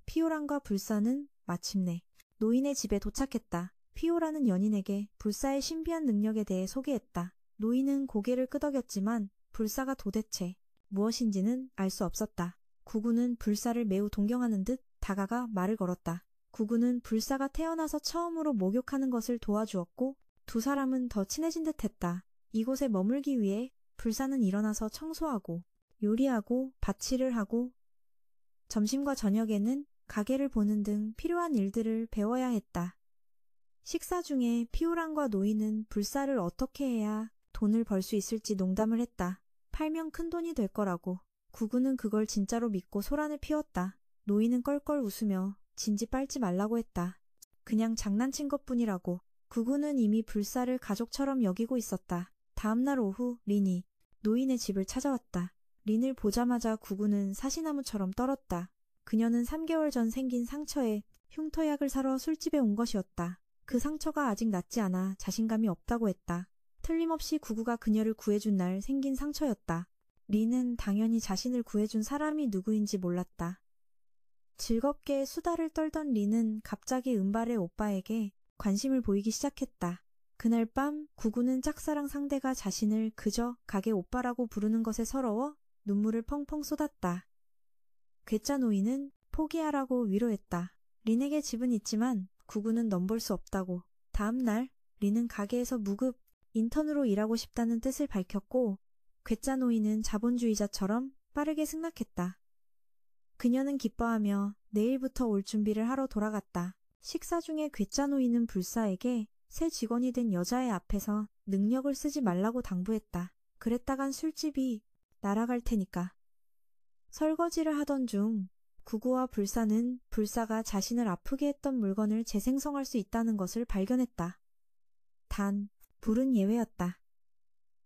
피오란과 불사는 마침내 노인의 집에 도착했다. 피오라는 연인에게 불사의 신비한 능력에 대해 소개했다. 노인은 고개를 끄덕였지만 불사가 도대체 무엇인지는 알 수 없었다. 구구는 불사를 매우 동경하는 듯 다가가 말을 걸었다. 구구는 불사가 태어나서 처음으로 목욕하는 것을 도와주었고 두 사람은 더 친해진 듯 했다. 이곳에 머물기 위해 불사는 일어나서 청소하고 요리하고 밭일을 하고 점심과 저녁에는 가게를 보는 등 필요한 일들을 배워야 했다. 식사 중에 피오란과 노인은 불사를 어떻게 해야 돈을 벌 수 있을지 농담을 했다. 팔면 큰 돈이 될 거라고. 구구는 그걸 진짜로 믿고 소란을 피웠다. 노인은 껄껄 웃으며 진지 빨지 말라고 했다. 그냥 장난친 것뿐이라고. 구구는 이미 불사를 가족처럼 여기고 있었다. 다음날 오후 린이 노인의 집을 찾아왔다. 린을 보자마자 구구는 사시나무처럼 떨었다. 그녀는 3개월 전 생긴 상처에 흉터약을 사러 술집에 온 것이었다. 그 상처가 아직 낫지 않아 자신감이 없다고 했다. 틀림없이 구구가 그녀를 구해준 날 생긴 상처였다. 린은 당연히 자신을 구해준 사람이 누구인지 몰랐다. 즐겁게 수다를 떨던 린은 갑자기 은발의 오빠에게 관심을 보이기 시작했다. 그날 밤 구구는 짝사랑 상대가 자신을 그저 가게 오빠라고 부르는 것에 서러워 눈물을 펑펑 쏟았다. 괴짜 노인은 포기하라고 위로했다. 린에게 집은 있지만 구구는 넘볼 수 없다고. 다음 날 린은 가게에서 무급 인턴으로 일하고 싶다는 뜻을 밝혔고 괴짜 노인은 자본주의자처럼 빠르게 승낙했다. 그녀는 기뻐하며 내일부터 올 준비를 하러 돌아갔다. 식사 중에 괴짜 노인은 불사에게 새 직원이 된 여자의 앞에서 능력을 쓰지 말라고 당부했다. 그랬다간 술집이 날아갈 테니까. 설거지를 하던 중 구구와 불사는 불사가 자신을 아프게 했던 물건을 재생성할 수 있다는 것을 발견했다. 단, 불은 예외였다.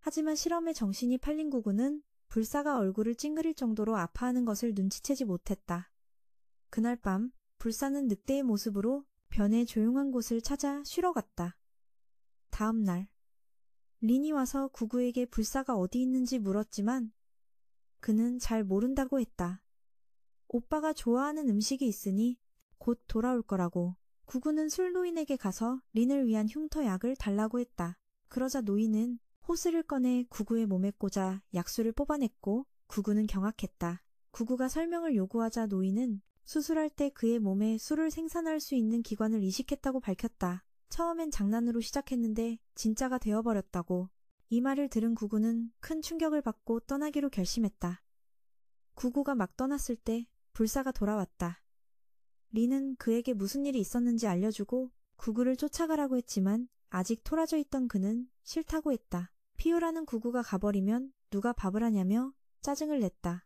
하지만 실험에 정신이 팔린 구구는 불사가 얼굴을 찡그릴 정도로 아파하는 것을 눈치채지 못했다. 그날 밤 불사는 늑대의 모습으로 변의 조용한 곳을 찾아 쉬러 갔다. 다음 날 린이 와서 구구에게 불사가 어디 있는지 물었지만 그는 잘 모른다고 했다. 오빠가 좋아하는 음식이 있으니 곧 돌아올 거라고. 구구는 술 노인에게 가서 린을 위한 흉터약을 달라고 했다. 그러자 노인은 호스를 꺼내 구구의 몸에 꽂아 약수를 뽑아냈고 구구는 경악했다. 구구가 설명을 요구하자 노인은 수술할 때 그의 몸에 술을 생산할 수 있는 기관을 이식했다고 밝혔다. 처음엔 장난으로 시작했는데 진짜가 되어버렸다고. 이 말을 들은 구구는 큰 충격을 받고 떠나기로 결심했다. 구구가 막 떠났을 때 불사가 돌아왔다. 린은 그에게 무슨 일이 있었는지 알려주고 구구를 쫓아가라고 했지만 아직 토라져 있던 그는 싫다고 했다. 피오라는 구구가 가버리면 누가 밥을 하냐며 짜증을 냈다.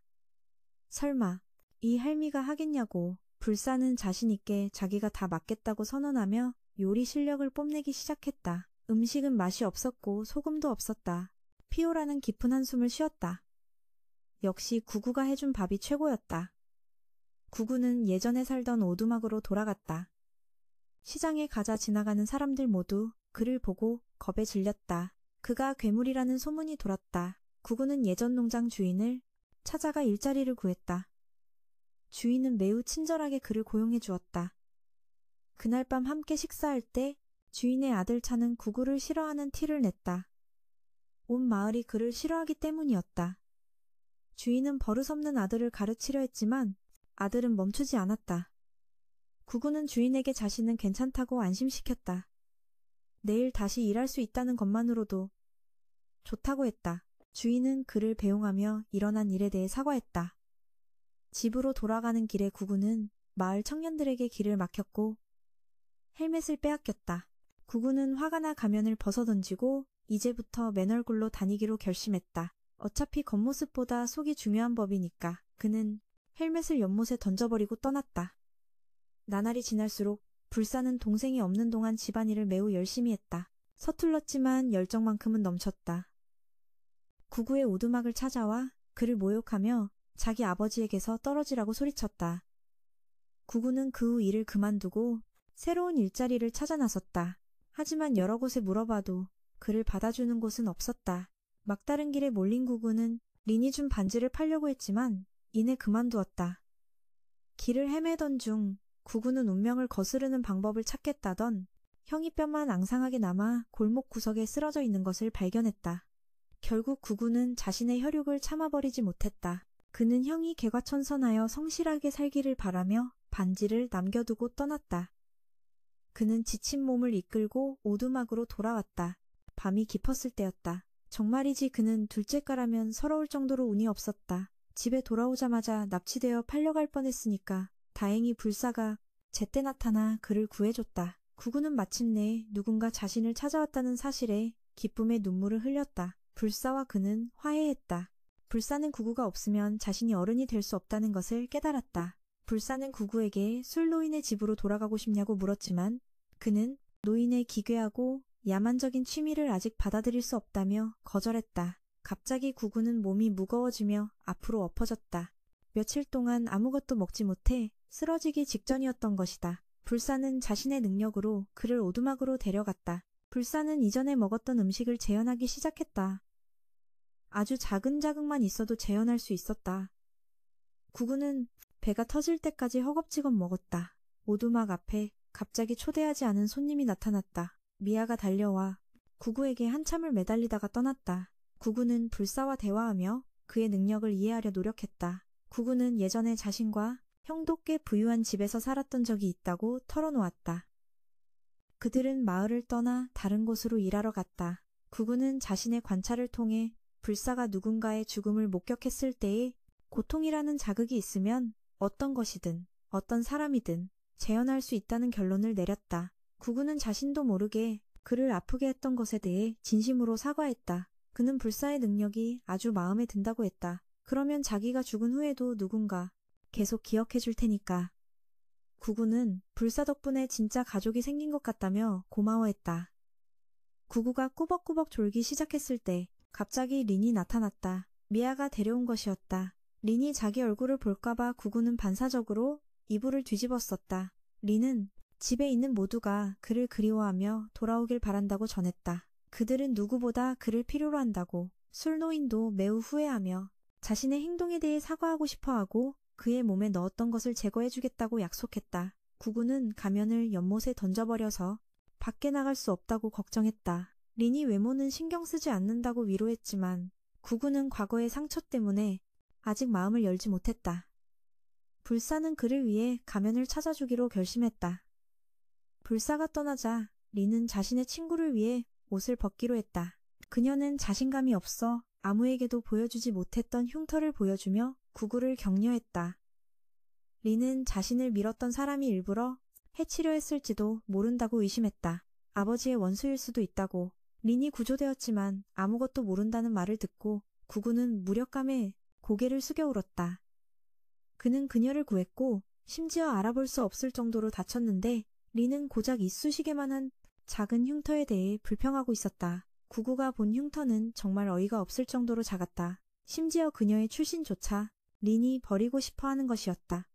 설마 이 할미가 하겠냐고. 불사는 자신있게 자기가 다 맡겠다고 선언하며 요리 실력을 뽐내기 시작했다. 음식은 맛이 없었고 소금도 없었다. 피오라는 깊은 한숨을 쉬었다. 역시 구구가 해준 밥이 최고였다. 구구는 예전에 살던 오두막으로 돌아갔다. 시장에 가자 지나가는 사람들 모두 그를 보고 겁에 질렸다. 그가 괴물이라는 소문이 돌았다. 구구는 예전 농장 주인을 찾아가 일자리를 구했다. 주인은 매우 친절하게 그를 고용해 주었다. 그날 밤 함께 식사할 때 주인의 아들 차는 구구를 싫어하는 티를 냈다. 온 마을이 그를 싫어하기 때문이었다. 주인은 버릇없는 아들을 가르치려 했지만 아들은 멈추지 않았다. 구구는 주인에게 자신은 괜찮다고 안심시켰다. 내일 다시 일할 수 있다는 것만으로도 좋다고 했다. 주인은 그를 배웅하며 일어난 일에 대해 사과했다. 집으로 돌아가는 길에 구구는 마을 청년들에게 길을 막혔고 헬멧을 빼앗겼다. 구구는 화가 나 가면을 벗어던지고 이제부터 맨얼굴로 다니기로 결심했다. 어차피 겉모습보다 속이 중요한 법이니까 그는 헬멧을 연못에 던져버리고 떠났다. 나날이 지날수록 불사는 동생이 없는 동안 집안일을 매우 열심히 했다. 서툴렀지만 열정만큼은 넘쳤다. 구구의 오두막을 찾아와 그를 모욕하며 자기 아버지에게서 떨어지라고 소리쳤다. 구구는 그 후 일을 그만두고 새로운 일자리를 찾아 나섰다. 하지만 여러 곳에 물어봐도 그를 받아주는 곳은 없었다. 막다른 길에 몰린 구구는 린이 준 반지를 팔려고 했지만 이내 그만두었다. 길을 헤매던 중 구구는 운명을 거스르는 방법을 찾겠다던 형이 뼈만 앙상하게 남아 골목 구석에 쓰러져 있는 것을 발견했다. 결국 구구는 자신의 혈육을 참아버리지 못했다. 그는 형이 개과천선하여 성실하게 살기를 바라며 반지를 남겨두고 떠났다. 그는 지친 몸을 이끌고 오두막으로 돌아왔다. 밤이 깊었을 때였다. 정말이지 그는 둘째가라면 서러울 정도로 운이 없었다. 집에 돌아오자마자 납치되어 팔려갈 뻔했으니까 다행히 불사가 제때 나타나 그를 구해줬다. 구구는 마침내 누군가 자신을 찾아왔다는 사실에 기쁨의 눈물을 흘렸다. 불사와 그는 화해했다. 불사는 구구가 없으면 자신이 어른이 될 수 없다는 것을 깨달았다. 불사는 구구에게 술노인의 집으로 돌아가고 싶냐고 물었지만 그는 노인의 기괴하고 야만적인 취미를 아직 받아들일 수 없다며 거절했다. 갑자기 구구는 몸이 무거워지며 앞으로 엎어졌다. 며칠 동안 아무것도 먹지 못해 쓰러지기 직전이었던 것이다. 불사는 자신의 능력으로 그를 오두막으로 데려갔다. 불사는 이전에 먹었던 음식을 재현하기 시작했다. 아주 작은 자극만 있어도 재현할 수 있었다. 구구는 배가 터질 때까지 허겁지겁 먹었다. 오두막 앞에 갑자기 초대하지 않은 손님이 나타났다. 미아가 달려와 구구에게 한참을 매달리다가 떠났다. 구구는 불사와 대화하며 그의 능력을 이해하려 노력했다. 구구는 예전에 자신과 형도 꽤 부유한 집에서 살았던 적이 있다고 털어놓았다. 그들은 마을을 떠나 다른 곳으로 일하러 갔다. 구구는 자신의 관찰을 통해 불사가 누군가의 죽음을 목격했을 때에 고통이라는 자극이 있으면 어떤 것이든 어떤 사람이든 재현할 수 있다는 결론을 내렸다. 구구는 자신도 모르게 그를 아프게 했던 것에 대해 진심으로 사과했다. 그는 불사의 능력이 아주 마음에 든다고 했다. 그러면 자기가 죽은 후에도 누군가 계속 기억해 줄 테니까. 구구는 불사 덕분에 진짜 가족이 생긴 것 같다며 고마워했다. 구구가 꾸벅꾸벅 졸기 시작했을 때 갑자기 린이 나타났다. 미아가 데려온 것이었다. 린이 자기 얼굴을 볼까봐 구구는 반사적으로 이불을 뒤집었었다. 린은 집에 있는 모두가 그를 그리워하며 돌아오길 바란다고 전했다. 그들은 누구보다 그를 필요로 한다고. 술노인도 매우 후회하며 자신의 행동에 대해 사과하고 싶어하고 그의 몸에 넣었던 것을 제거해주겠다고 약속했다. 구구는 가면을 연못에 던져버려서 밖에 나갈 수 없다고 걱정했다. 린이 외모는 신경 쓰지 않는다고 위로했지만 구구는 과거의 상처 때문에 아직 마음을 열지 못했다. 불사는 그를 위해 가면을 찾아주기로 결심했다. 불사가 떠나자 린은 자신의 친구를 위해 옷을 벗기로 했다. 그녀는 자신감이 없어 아무에게도 보여주지 못했던 흉터를 보여주며 구구를 격려했다. 린은 자신을 밀었던 사람이 일부러 해치려 했을지도 모른다고 의심했다. 아버지의 원수일 수도 있다고. 린이 구조되었지만 아무것도 모른다는 말을 듣고 구구는 무력감에 고개를 숙여 울었다. 그는 그녀를 구했고 심지어 알아볼 수 없을 정도로 다쳤는데 린은 고작 이쑤시개만 한 작은 흉터에 대해 불평하고 있었다. 구구가 본 흉터는 정말 어이가 없을 정도로 작았다. 심지어 그녀의 출신조차 린이 버리고 싶어하는 것이었다.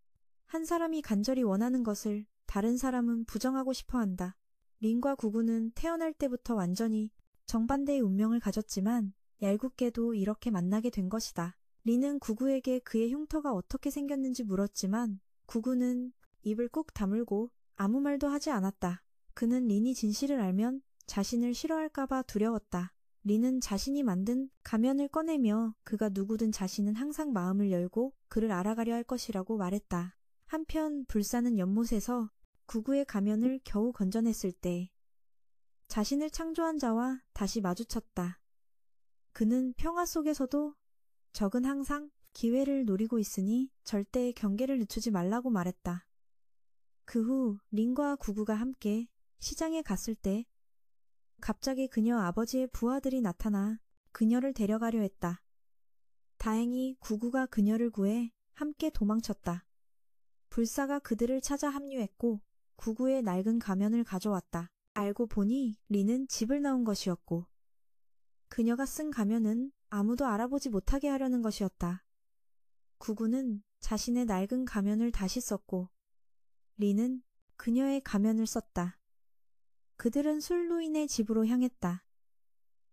한 사람이 간절히 원하는 것을 다른 사람은 부정하고 싶어 한다. 린과 구구는 태어날 때부터 완전히 정반대의 운명을 가졌지만 얄궂게도 이렇게 만나게 된 것이다. 린은 구구에게 그의 흉터가 어떻게 생겼는지 물었지만 구구는 입을 꾹 다물고 아무 말도 하지 않았다. 그는 린이 진실을 알면 자신을 싫어할까봐 두려웠다. 린은 자신이 만든 가면을 꺼내며 그가 누구든 자신은 항상 마음을 열고 그를 알아가려 할 것이라고 말했다. 한편 불사는 연못에서 구구의 가면을 겨우 건져냈을 때 자신을 창조한 자와 다시 마주쳤다. 그는 평화 속에서도 적은 항상 기회를 노리고 있으니 절대 경계를 늦추지 말라고 말했다. 그 후 린과 구구가 함께 시장에 갔을 때 갑자기 그녀 아버지의 부하들이 나타나 그녀를 데려가려 했다. 다행히 구구가 그녀를 구해 함께 도망쳤다. 불사가 그들을 찾아 합류했고 구구의 낡은 가면을 가져왔다. 알고 보니 린은 집을 나온 것이었고 그녀가 쓴 가면은 아무도 알아보지 못하게 하려는 것이었다. 구구는 자신의 낡은 가면을 다시 썼고 린은 그녀의 가면을 썼다. 그들은 술노인의 집으로 향했다.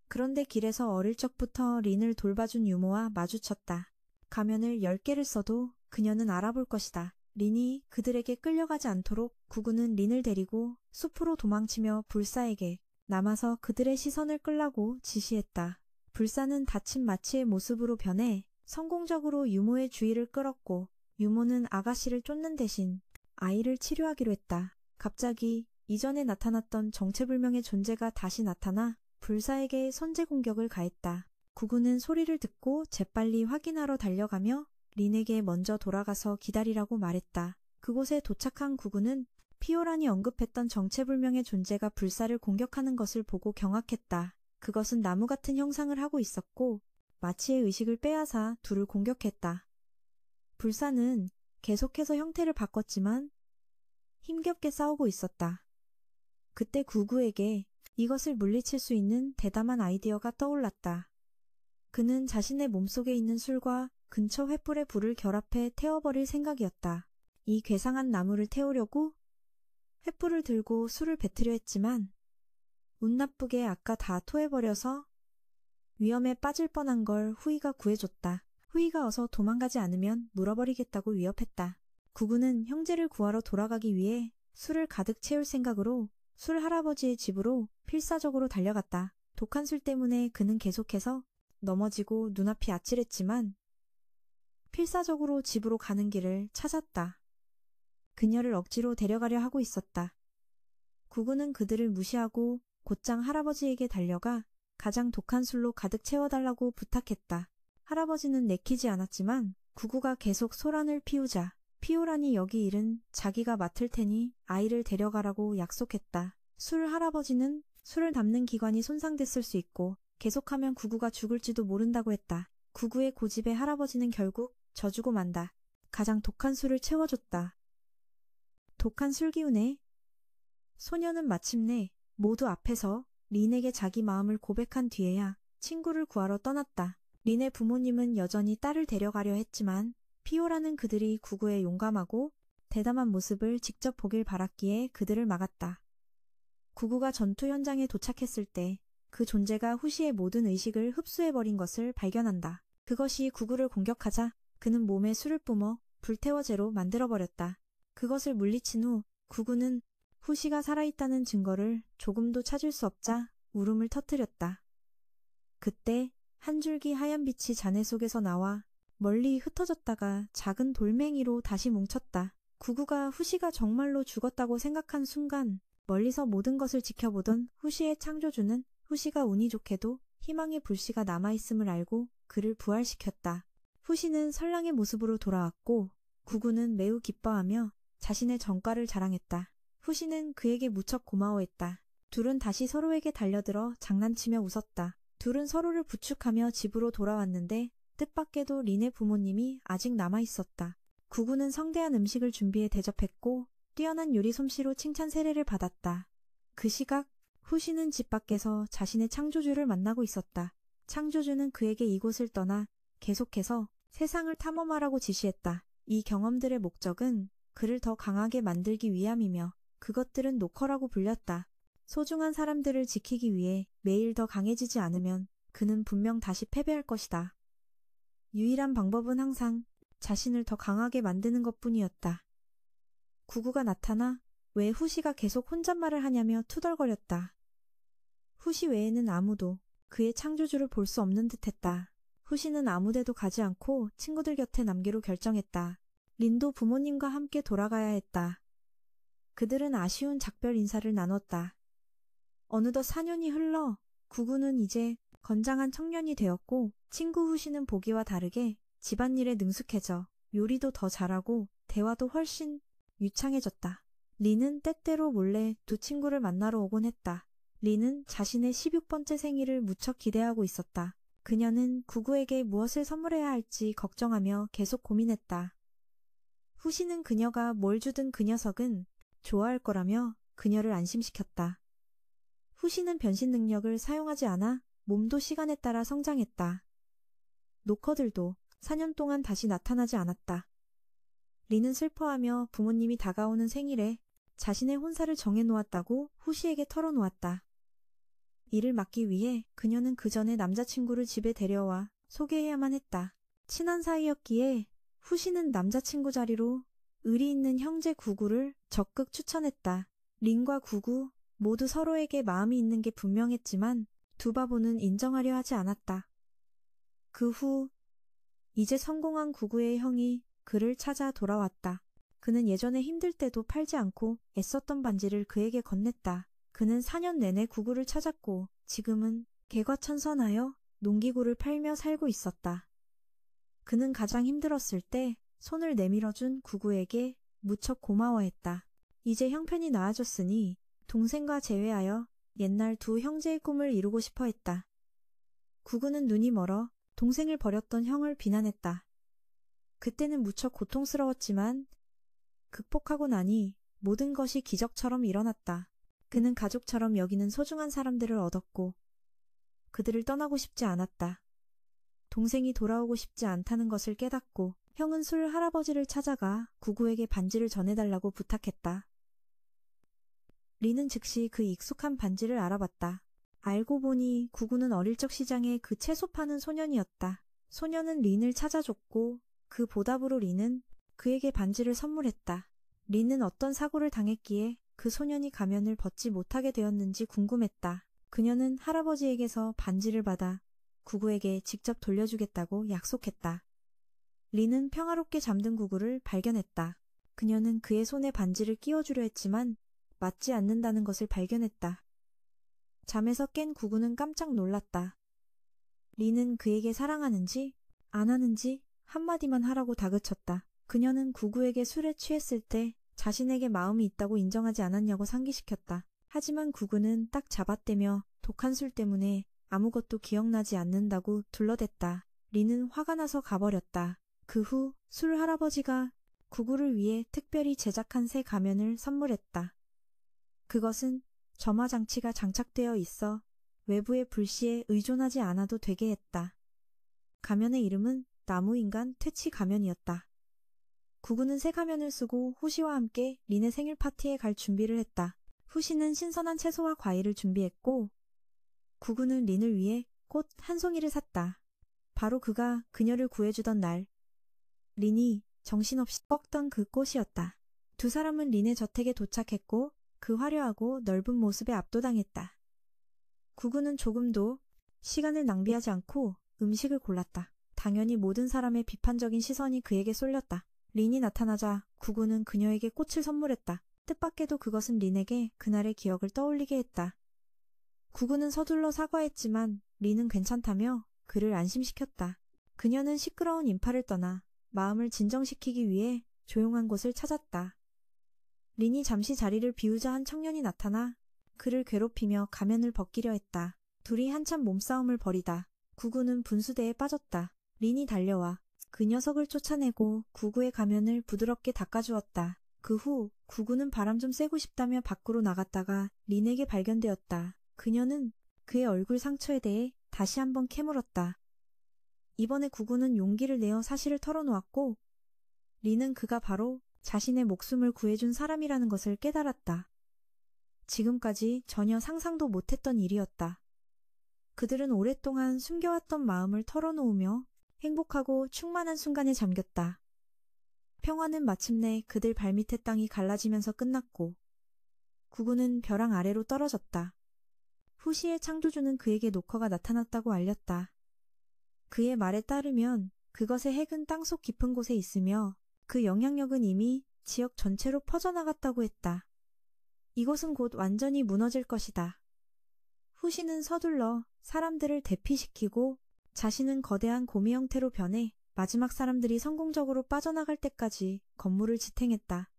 그런데 길에서 어릴 적부터 린을 돌봐준 유모와 마주쳤다. 가면을 10개를 써도 그녀는 알아볼 것이다. 린이 그들에게 끌려가지 않도록 구구는 린을 데리고 숲으로 도망치며 불사에게 남아서 그들의 시선을 끌라고 지시했다. 불사는 다친 마치의 모습으로 변해 성공적으로 유모의 주의를 끌었고 유모는 아가씨를 쫓는 대신 아이를 치료하기로 했다. 갑자기 이전에 나타났던 정체불명의 존재가 다시 나타나 불사에게 선제 공격을 가했다. 구구는 소리를 듣고 재빨리 확인하러 달려가며 린에게 먼저 돌아가서 기다리라고 말했다. 그곳에 도착한 구구는 피오란이 언급했던 정체불명의 존재가 불사를 공격하는 것을 보고 경악했다. 그것은 나무 같은 형상을 하고 있었고 마치의 의식을 빼앗아 둘을 공격했다. 불사는 계속해서 형태를 바꿨지만 힘겹게 싸우고 있었다. 그때 구구에게 이것을 물리칠 수 있는 대담한 아이디어가 떠올랐다. 그는 자신의 몸속에 있는 술과 근처 횃불에 불을 결합해 태워버릴 생각이었다. 이 괴상한 나무를 태우려고 횃불을 들고 술을 뱉으려 했지만 운 나쁘게 아까 다 토해버려서 위험에 빠질 뻔한 걸 후이가 구해줬다. 후이가 어서 도망가지 않으면 물어버리겠다고 위협했다. 구구는 형제를 구하러 돌아가기 위해 술을 가득 채울 생각으로 술 할아버지의 집으로 필사적으로 달려갔다. 독한 술 때문에 그는 계속해서 넘어지고 눈앞이 아찔했지만 필사적으로 집으로 가는 길을 찾았다. 그녀를 억지로 데려가려 하고 있었다. 구구는 그들을 무시하고 곧장 할아버지에게 달려가 가장 독한 술로 가득 채워달라고 부탁했다. 할아버지는 내키지 않았지만 구구가 계속 소란을 피우자 피오란이 여기 일은 자기가 맡을 테니 아이를 데려가라고 약속했다. 술 할아버지는 술을 담는 기관이 손상됐을 수 있고 계속하면 구구가 죽을지도 모른다고 했다. 구구의 고집에 할아버지는 결국 져주고 만다. 가장 독한 술을 채워줬다. 독한 술 기운에 소녀는 마침내 모두 앞에서 린에게 자기 마음을 고백한 뒤에야 친구를 구하러 떠났다. 린의 부모님은 여전히 딸을 데려가려 했지만 피오라는 그들이 구구의 용감하고 대담한 모습을 직접 보길 바랐기에 그들을 막았다. 구구가 전투 현장에 도착했을 때 그 존재가 후시의 모든 의식을 흡수해버린 것을 발견한다. 그것이 구구를 공격하자 그는 몸에 술을 뿜어 불태워제로 만들어버렸다. 그것을 물리친 후 구구는 후시가 살아있다는 증거를 조금도 찾을 수 없자 울음을 터뜨렸다. 그때 한 줄기 하얀 빛이 잔해 속에서 나와 멀리 흩어졌다가 작은 돌멩이로 다시 뭉쳤다. 구구가 후시가 정말로 죽었다고 생각한 순간 멀리서 모든 것을 지켜보던 후시의 창조주는 후시가 운이 좋게도 희망의 불씨가 남아있음을 알고 그를 부활시켰다. 후시는 선량의 모습으로 돌아왔고 구구는 매우 기뻐하며 자신의 전과를 자랑했다. 후시는 그에게 무척 고마워했다. 둘은 다시 서로에게 달려들어 장난치며 웃었다. 둘은 서로를 부축하며 집으로 돌아왔는데 뜻밖에도 린의 부모님이 아직 남아있었다. 구구는 성대한 음식을 준비해 대접했고 뛰어난 요리 솜씨로 칭찬 세례를 받았다. 그 시각 후시는 집 밖에서 자신의 창조주를 만나고 있었다. 창조주는 그에게 이곳을 떠나 계속해서 세상을 탐험하라고 지시했다. 이 경험들의 목적은 그를 더 강하게 만들기 위함이며 그것들은 노커라고 불렸다. 소중한 사람들을 지키기 위해 매일 더 강해지지 않으면 그는 분명 다시 패배할 것이다. 유일한 방법은 항상 자신을 더 강하게 만드는 것뿐이었다. 구구가 나타나 왜 후시가 계속 혼잣말을 하냐며 투덜거렸다. 후시 외에는 아무도 그의 창조주를 볼 수 없는 듯했다. 후시는 아무데도 가지 않고 친구들 곁에 남기로 결정했다. 린도 부모님과 함께 돌아가야 했다. 그들은 아쉬운 작별 인사를 나눴다. 어느덧 4년이 흘러 구구는 이제 건장한 청년이 되었고 친구 후시는 보기와 다르게 집안일에 능숙해져 요리도 더 잘하고 대화도 훨씬 유창해졌다. 리는 때때로 몰래 두 친구를 만나러 오곤 했다. 리는 자신의 16번째 생일을 무척 기대하고 있었다. 그녀는 구구에게 무엇을 선물해야 할지 걱정하며 계속 고민했다. 후시는 그녀가 뭘 주든 그 녀석은 좋아할 거라며 그녀를 안심시켰다. 후시는 변신 능력을 사용하지 않아 몸도 시간에 따라 성장했다. 노커들도 4년 동안 다시 나타나지 않았다. 리는 슬퍼하며 부모님이 다가오는 생일에 자신의 혼사를 정해놓았다고 후시에게 털어놓았다. 이를 막기 위해 그녀는 그 전에 남자친구를 집에 데려와 소개해야만 했다. 친한 사이였기에 후시는 남자친구 자리로 의리 있는 형제 구구를 적극 추천했다. 린과 구구 모두 서로에게 마음이 있는 게 분명했지만 두 바보는 인정하려 하지 않았다. 그 후 이제 성공한 구구의 형이 그를 찾아 돌아왔다. 그는 예전에 힘들 때도 팔지 않고 애썼던 반지를 그에게 건넸다. 그는 4년 내내 구구를 찾았고 지금은 개과천선하여 농기구를 팔며 살고 있었다. 그는 가장 힘들었을 때 손을 내밀어준 구구에게 무척 고마워했다. 이제 형편이 나아졌으니 동생과 제외하여 옛날 두 형제의 꿈을 이루고 싶어 했다. 구구는 눈이 멀어 동생을 버렸던 형을 비난했다. 그때는 무척 고통스러웠지만 극복하고 나니 모든 것이 기적처럼 일어났다. 그는 가족처럼 여기는 소중한 사람들을 얻었고 그들을 떠나고 싶지 않았다. 동생이 돌아오고 싶지 않다는 것을 깨닫고 형은 술 할아버지를 찾아가 구구에게 반지를 전해달라고 부탁했다. 리는 즉시 그 익숙한 반지를 알아봤다. 알고 보니 구구는 어릴 적 시장에 그 채소 파는 소년이었다. 소년은 린을 찾아줬고 그 보답으로 리는 그에게 반지를 선물했다. 린은 어떤 사고를 당했기에 그 소년이 가면을 벗지 못하게 되었는지 궁금했다. 그녀는 할아버지에게서 반지를 받아 구구에게 직접 돌려주겠다고 약속했다. 린은 평화롭게 잠든 구구를 발견했다. 그녀는 그의 손에 반지를 끼워주려 했지만 맞지 않는다는 것을 발견했다. 잠에서 깬 구구는 깜짝 놀랐다. 린은 그에게 사랑하는지 안 하는지 한마디만 하라고 다그쳤다. 그녀는 구구에게 술에 취했을 때 자신에게 마음이 있다고 인정하지 않았냐고 상기시켰다. 하지만 구구는 딱 잡아떼며 독한 술 때문에 아무것도 기억나지 않는다고 둘러댔다. 린은 화가 나서 가버렸다. 그 후 술 할아버지가 구구를 위해 특별히 제작한 새 가면을 선물했다. 그것은 점화 장치가 장착되어 있어 외부의 불씨에 의존하지 않아도 되게 했다. 가면의 이름은 나무인간 퇴치 가면이었다. 구구는 새 가면을 쓰고 후시와 함께 린의 생일 파티에 갈 준비를 했다. 후시는 신선한 채소와 과일을 준비했고 구구는 린을 위해 꽃 한 송이를 샀다. 바로 그가 그녀를 구해주던 날 린이 정신없이 꺾던 그 꽃이었다. 두 사람은 린의 저택에 도착했고 그 화려하고 넓은 모습에 압도당했다. 구구는 조금도 시간을 낭비하지 않고 음식을 골랐다. 당연히 모든 사람의 비판적인 시선이 그에게 쏠렸다. 린이 나타나자 구구는 그녀에게 꽃을 선물했다. 뜻밖에도 그것은 린에게 그날의 기억을 떠올리게 했다. 구구는 서둘러 사과했지만 린은 괜찮다며 그를 안심시켰다. 그녀는 시끄러운 인파를 떠나 마음을 진정시키기 위해 조용한 곳을 찾았다. 린이 잠시 자리를 비우자 한 청년이 나타나 그를 괴롭히며 가면을 벗기려 했다. 둘이 한참 몸싸움을 벌이다 구구는 분수대에 빠졌다. 린이 달려와 그 녀석을 쫓아내고 구구의 가면을 부드럽게 닦아주었다. 그 후 구구는 바람 좀 쐬고 싶다며 밖으로 나갔다가 린에게 발견되었다. 그녀는 그의 얼굴 상처에 대해 다시 한번 캐물었다. 이번에 구구는 용기를 내어 사실을 털어놓았고 린은 그가 바로 자신의 목숨을 구해준 사람이라는 것을 깨달았다. 지금까지 전혀 상상도 못했던 일이었다. 그들은 오랫동안 숨겨왔던 마음을 털어놓으며 행복하고 충만한 순간에 잠겼다. 평화는 마침내 그들 발밑의 땅이 갈라지면서 끝났고 구구는 벼랑 아래로 떨어졌다. 후시의 창조주는 그에게 노커가 나타났다고 알렸다. 그의 말에 따르면 그것의 핵은 땅속 깊은 곳에 있으며 그 영향력은 이미 지역 전체로 퍼져나갔다고 했다. 이곳은 곧 완전히 무너질 것이다. 후시는 서둘러 사람들을 대피시키고 자신은 거대한 고미 형태로 변해 마지막 사람들이 성공적으로 빠져나갈 때까지 건물을 지탱했다.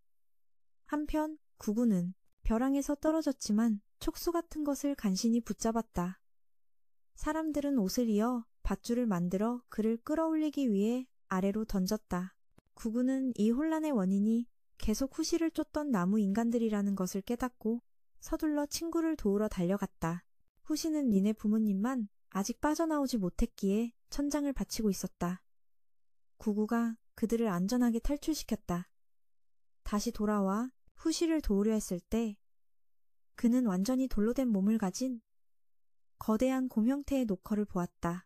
한편 구구는 벼랑에서 떨어졌지만 촉수 같은 것을 간신히 붙잡았다. 사람들은 옷을 이어 밧줄을 만들어 그를 끌어올리기 위해 아래로 던졌다. 구구는 이 혼란의 원인이 계속 후시를 쫓던 나무 인간들이라는 것을 깨닫고 서둘러 친구를 도우러 달려갔다. 후시는 린의 부모님만 아직 빠져나오지 못했기에 천장을 받치고 있었다. 구구가 그들을 안전하게 탈출시켰다. 다시 돌아와 후시를 도우려 했을 때 그는 완전히 돌로 된 몸을 가진 거대한 곰 형태의 노커를 보았다.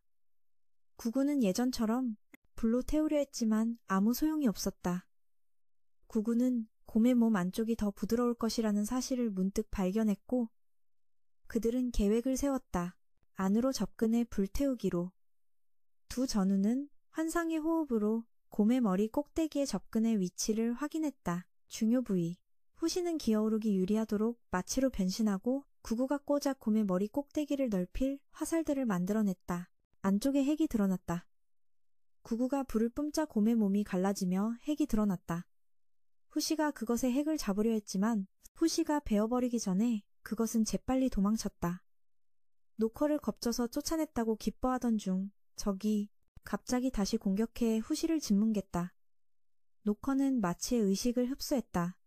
구구는 예전처럼 불로 태우려 했지만 아무 소용이 없었다. 구구는 곰의 몸 안쪽이 더 부드러울 것이라는 사실을 문득 발견했고 그들은 계획을 세웠다. 안으로 접근해 불태우기로. 두 전우는 환상의 호흡으로 곰의 머리 꼭대기에 접근해 위치를 확인했다. 중요 부위. 후시는 기어오르기 유리하도록 마취로 변신하고 구구가 꽂아 곰의 머리 꼭대기를 넓힐 화살들을 만들어냈다. 안쪽에 핵이 드러났다. 구구가 불을 뿜자 곰의 몸이 갈라지며 핵이 드러났다. 후시가 그것의 핵을 잡으려 했지만 후시가 베어버리기 전에 그것은 재빨리 도망쳤다. 노커를 겁줘서 쫓아냈다고 기뻐하던 중 적이 갑자기 다시 공격해 후시를 짓뭉갰다. 노커는 마치의 의식을 흡수했다.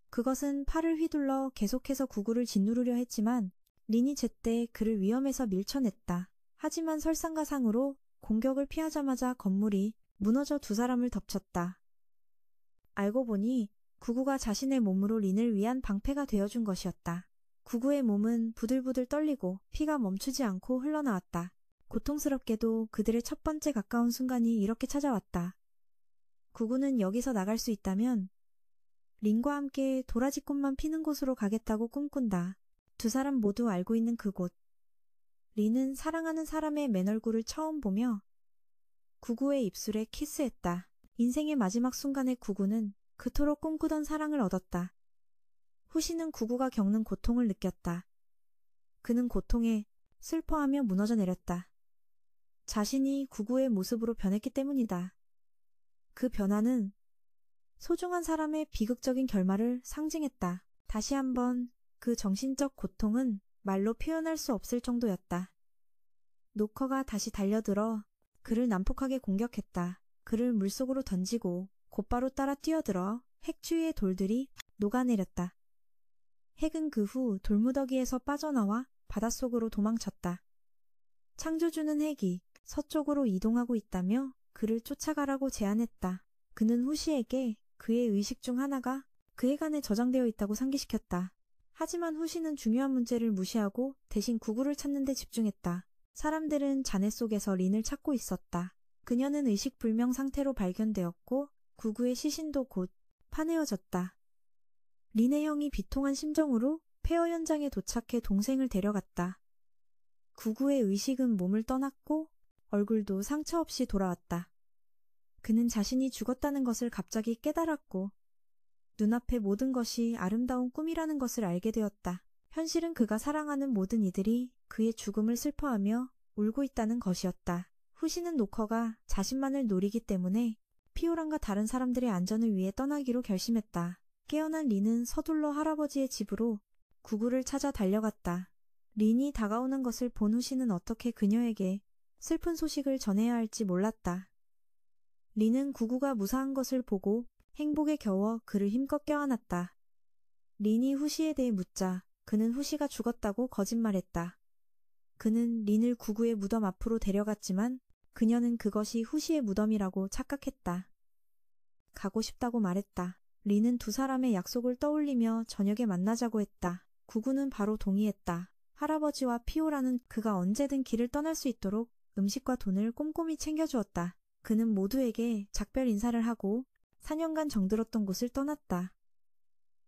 그것은 팔을 휘둘러 계속해서 구구를 짓누르려 했지만 린이 제때 그를 위험에서 밀쳐냈다. 하지만 설상가상으로 공격을 피하자마자 건물이 무너져 두 사람을 덮쳤다. 알고 보니 구구가 자신의 몸으로 린을 위한 방패가 되어준 것이었다. 구구의 몸은 부들부들 떨리고 피가 멈추지 않고 흘러나왔다. 고통스럽게도 그들의 첫 번째 가까운 순간이 이렇게 찾아왔다. 구구는 여기서 나갈 수 있다면 린과 함께 도라지꽃만 피는 곳으로 가겠다고 꿈꾼다. 두 사람 모두 알고 있는 그곳. 린은 사랑하는 사람의 맨얼굴을 처음 보며 구구의 입술에 키스했다. 인생의 마지막 순간에 구구는 그토록 꿈꾸던 사랑을 얻었다. 후시는 구구가 겪는 고통을 느꼈다. 그는 고통에 슬퍼하며 무너져 내렸다. 자신이 구구의 모습으로 변했기 때문이다. 그 변화는 소중한 사람의 비극적인 결말을 상징했다. 다시 한번 그 정신적 고통은 말로 표현할 수 없을 정도였다. 노커가 다시 달려들어 그를 난폭하게 공격했다. 그를 물속으로 던지고 곧바로 따라 뛰어들어 핵 주위의 돌들이 녹아내렸다. 핵은 그 후 돌무더기에서 빠져나와 바닷속으로 도망쳤다. 창조주는 핵이 서쪽으로 이동하고 있다며 그를 쫓아가라고 제안했다. 그는 후시에게 그의 의식 중 하나가 그 핵 안에 저장되어 있다고 상기시켰다. 하지만 후시는 중요한 문제를 무시하고 대신 구구를 찾는 데 집중했다. 사람들은 잔해 속에서 린을 찾고 있었다. 그녀는 의식불명 상태로 발견되었고 구구의 시신도 곧 파내어졌다. 린의 형이 비통한 심정으로 폐허 현장에 도착해 동생을 데려갔다. 구구의 의식은 몸을 떠났고 얼굴도 상처 없이 돌아왔다. 그는 자신이 죽었다는 것을 갑자기 깨달았고 눈앞의 모든 것이 아름다운 꿈이라는 것을 알게 되었다. 현실은 그가 사랑하는 모든 이들이 그의 죽음을 슬퍼하며 울고 있다는 것이었다. 후시는 노커가 자신만을 노리기 때문에 피오란과 다른 사람들의 안전을 위해 떠나기로 결심했다. 깨어난 린은 서둘러 할아버지의 집으로 구구를 찾아 달려갔다. 린이 다가오는 것을 본 후시는 어떻게 그녀에게 슬픈 소식을 전해야 할지 몰랐다. 린은 구구가 무사한 것을 보고 행복에 겨워 그를 힘껏 껴안았다. 린이 후시에 대해 묻자 그는 후시가 죽었다고 거짓말했다. 그는 린을 구구의 무덤 앞으로 데려갔지만 그녀는 그것이 후시의 무덤이라고 착각했다. 가고 싶다고 말했다. 리는 두 사람의 약속을 떠올리며 저녁에 만나자고 했다. 구구는 바로 동의했다. 할아버지와 피오라는 그가 언제든 길을 떠날 수 있도록 음식과 돈을 꼼꼼히 챙겨주었다. 그는 모두에게 작별 인사를 하고 4년간 정들었던 곳을 떠났다.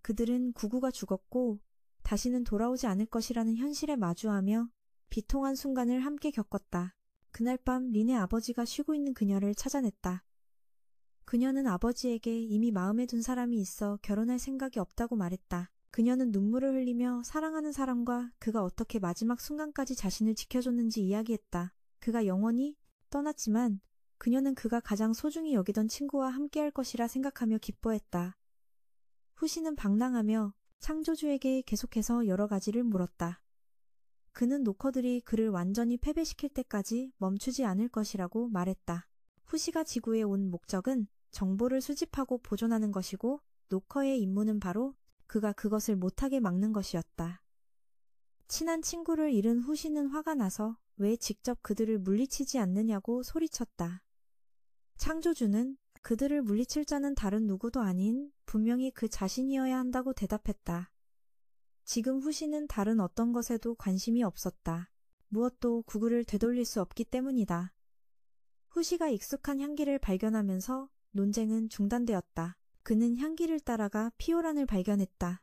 그들은 구구가 죽었고 다시는 돌아오지 않을 것이라는 현실에 마주하며 비통한 순간을 함께 겪었다. 그날 밤 린의 아버지가 쉬고 있는 그녀를 찾아냈다. 그녀는 아버지에게 이미 마음에 든 사람이 있어 결혼할 생각이 없다고 말했다. 그녀는 눈물을 흘리며 사랑하는 사람과 그가 어떻게 마지막 순간까지 자신을 지켜줬는지 이야기했다. 그가 영원히 떠났지만 그녀는 그가 가장 소중히 여기던 친구와 함께할 것이라 생각하며 기뻐했다. 후시는 방랑하며 창조주에게 계속해서 여러 가지를 물었다. 그는 노커들이 그를 완전히 패배시킬 때까지 멈추지 않을 것이라고 말했다. 후시가 지구에 온 목적은 정보를 수집하고 보존하는 것이고 노커의 임무는 바로 그가 그것을 못하게 막는 것이었다. 친한 친구를 잃은 후시는 화가 나서 왜 직접 그들을 물리치지 않느냐고 소리쳤다. 창조주는 그들을 물리칠 자는 다른 누구도 아닌 분명히 그 자신이어야 한다고 대답했다. 지금 후시는 다른 어떤 것에도 관심이 없었다. 무엇도 구구를 되돌릴 수 없기 때문이다. 후시가 익숙한 향기를 발견하면서 논쟁은 중단되었다. 그는 향기를 따라가 피오란을 발견했다.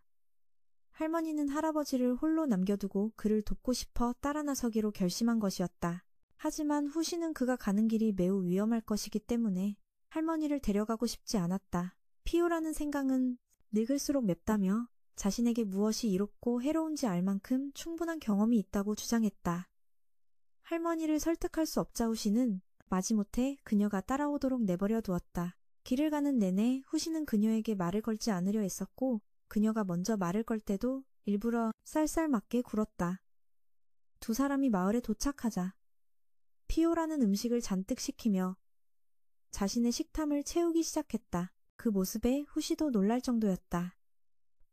할머니는 할아버지를 홀로 남겨두고 그를 돕고 싶어 따라 나서기로 결심한 것이었다. 하지만 후시는 그가 가는 길이 매우 위험할 것이기 때문에 할머니를 데려가고 싶지 않았다. 피오라는 생각은 늙을수록 맵다며 자신에게 무엇이 이롭고 해로운지 알 만큼 충분한 경험이 있다고 주장했다. 할머니를 설득할 수 없자 후시는 마지못해 그녀가 따라오도록 내버려 두었다. 길을 가는 내내 후시는 그녀에게 말을 걸지 않으려 했었고 그녀가 먼저 말을 걸 때도 일부러 쌀쌀맞게 굴었다. 두 사람이 마을에 도착하자 피오라는 음식을 잔뜩 시키며 자신의 식탐을 채우기 시작했다. 그 모습에 후시도 놀랄 정도였다.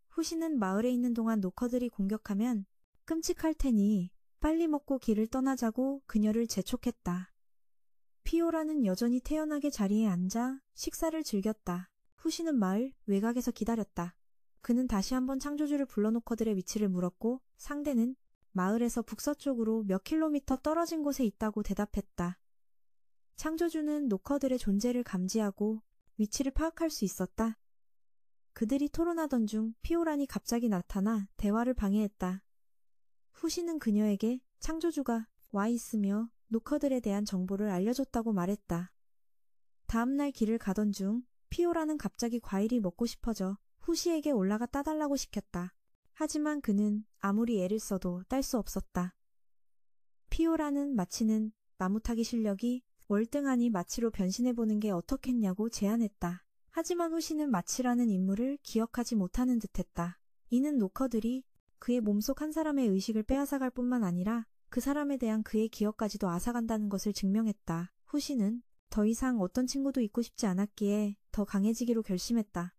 후시는 마을에 있는 동안 노커들이 공격하면 끔찍할 테니 빨리 먹고 길을 떠나자고 그녀를 재촉했다. 피오라는 여전히 태연하게 자리에 앉아 식사를 즐겼다. 후시는 마을 외곽에서 기다렸다. 그는 다시 한번 창조주를 불러 노커들의 위치를 물었고 상대는 마을에서 북서쪽으로 몇 킬로미터 떨어진 곳에 있다고 대답했다. 창조주는 노커들의 존재를 감지하고 위치를 파악할 수 있었다. 그들이 토론하던 중 피오란이 갑자기 나타나 대화를 방해했다. 후시는 그녀에게 창조주가 와 있으며 노커들에 대한 정보를 알려줬다고 말했다. 다음날 길을 가던 중 피오라는 갑자기 과일이 먹고 싶어져 후시에게 올라가 따달라고 시켰다. 하지만 그는 아무리 애를 써도 딸 수 없었다. 피오라는 마치는 나무타기 실력이 월등하니 마치로 변신해보는 게 어떻겠냐고 제안했다. 하지만 후시는 마치라는 인물을 기억하지 못하는 듯했다. 이는 노커들이 그의 몸속 한 사람의 의식을 빼앗아갈 뿐만 아니라 그 사람에 대한 그의 기억까지도 앗아간다는 것을 증명했다. 후시는 더 이상 어떤 친구도 있고 싶지 않았기에 더 강해지기로 결심했다.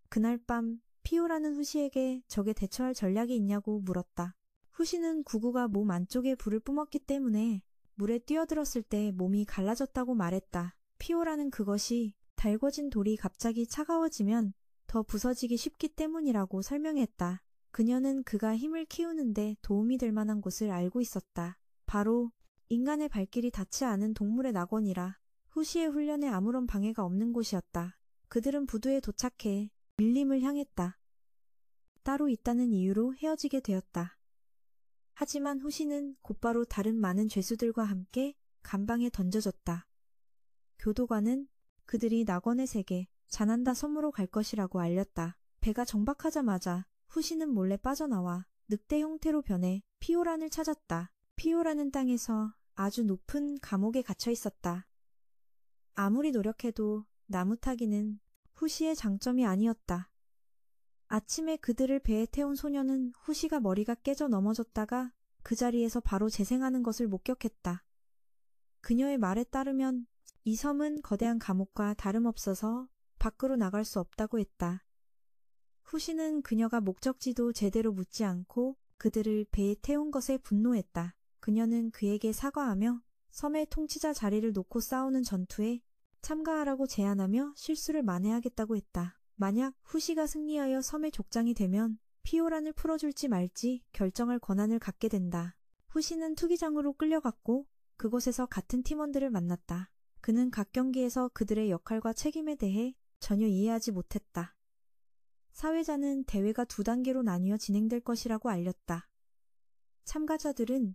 그날 밤 피오라는 후시에게 적에 대처할 전략이 있냐고 물었다. 후시는 구구가 몸 안쪽에 불을 뿜었기 때문에 물에 뛰어들었을 때 몸이 갈라졌다고 말했다. 피오라는 그것이 달궈진 돌이 갑자기 차가워지면 더 부서지기 쉽기 때문이라고 설명했다. 그녀는 그가 힘을 키우는데 도움이 될 만한 곳을 알고 있었다. 바로 인간의 발길이 닿지 않은 동물의 낙원이라 후시의 훈련에 아무런 방해가 없는 곳이었다. 그들은 부두에 도착해 밀림을 향했다. 따로 있다는 이유로 헤어지게 되었다. 하지만 후시는 곧바로 다른 많은 죄수들과 함께 감방에 던져졌다. 교도관은 그들이 낙원의 세계 자난다 섬으로 갈 것이라고 알렸다. 배가 정박하자마자 후시는 몰래 빠져나와 늑대 형태로 변해 피오란을 찾았다. 피오라는 땅에서 아주 높은 감옥에 갇혀 있었다. 아무리 노력해도 나무 타기는 후시의 장점이 아니었다. 아침에 그들을 배에 태운 소녀는 후시가 머리가 깨져 넘어졌다가 그 자리에서 바로 재생하는 것을 목격했다. 그녀의 말에 따르면 이 섬은 거대한 감옥과 다름없어서 밖으로 나갈 수 없다고 했다. 후시는 그녀가 목적지도 제대로 묻지 않고 그들을 배에 태운 것에 분노했다. 그녀는 그에게 사과하며 섬의 통치자 자리를 놓고 싸우는 전투에 참가하라고 제안하며 실수를 만회하겠다고 했다. 만약 후시가 승리하여 섬의 족장이 되면 피오란을 풀어줄지 말지 결정할 권한을 갖게 된다. 후시는 투기장으로 끌려갔고 그곳에서 같은 팀원들을 만났다. 그는 각 경기에서 그들의 역할과 책임에 대해 전혀 이해하지 못했다. 사회자는 대회가 2단계로 나뉘어 진행될 것이라고 알렸다. 참가자들은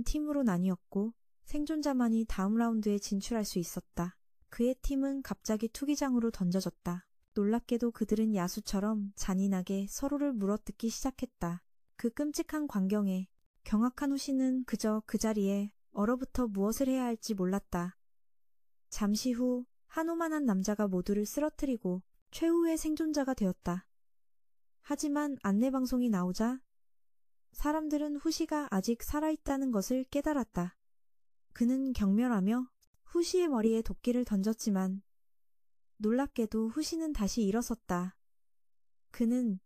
팀으로 나뉘었고 생존자만이 다음 라운드에 진출할 수 있었다. 그의 팀은 갑자기 투기장으로 던져졌다. 놀랍게도 그들은 야수처럼 잔인하게 서로를 물어뜯기 시작했다. 그 끔찍한 광경에 경악한 후시는 그저 그 자리에 얼어붙어 무엇을 해야 할지 몰랐다. 잠시 후 한 오만한 남자가 모두를 쓰러뜨리고 최후의 생존자가 되었다. 하지만 안내방송이 나오자 사람들은 후시가 아직 살아있다는 것을 깨달았다. 그는 경멸하며 후시의 머리에 도끼를 던졌지만 놀랍게도 후시는 다시 일어섰다. 그는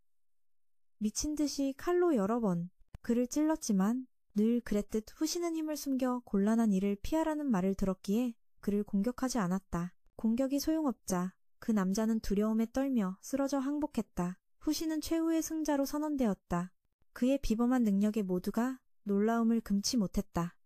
미친 듯이 칼로 여러 번 그를 찔렀지만 늘 그랬듯 후시는 힘을 숨겨 곤란한 일을 피하라는 말을 들었기에 그를 공격하지 않았다. 공격이 소용없자 그 남자는 두려움에 떨며 쓰러져 항복했다. 후시는 최후의 승자로 선언되었다. 그의 비범한 능력에 모두가 놀라움을 금치 못했다.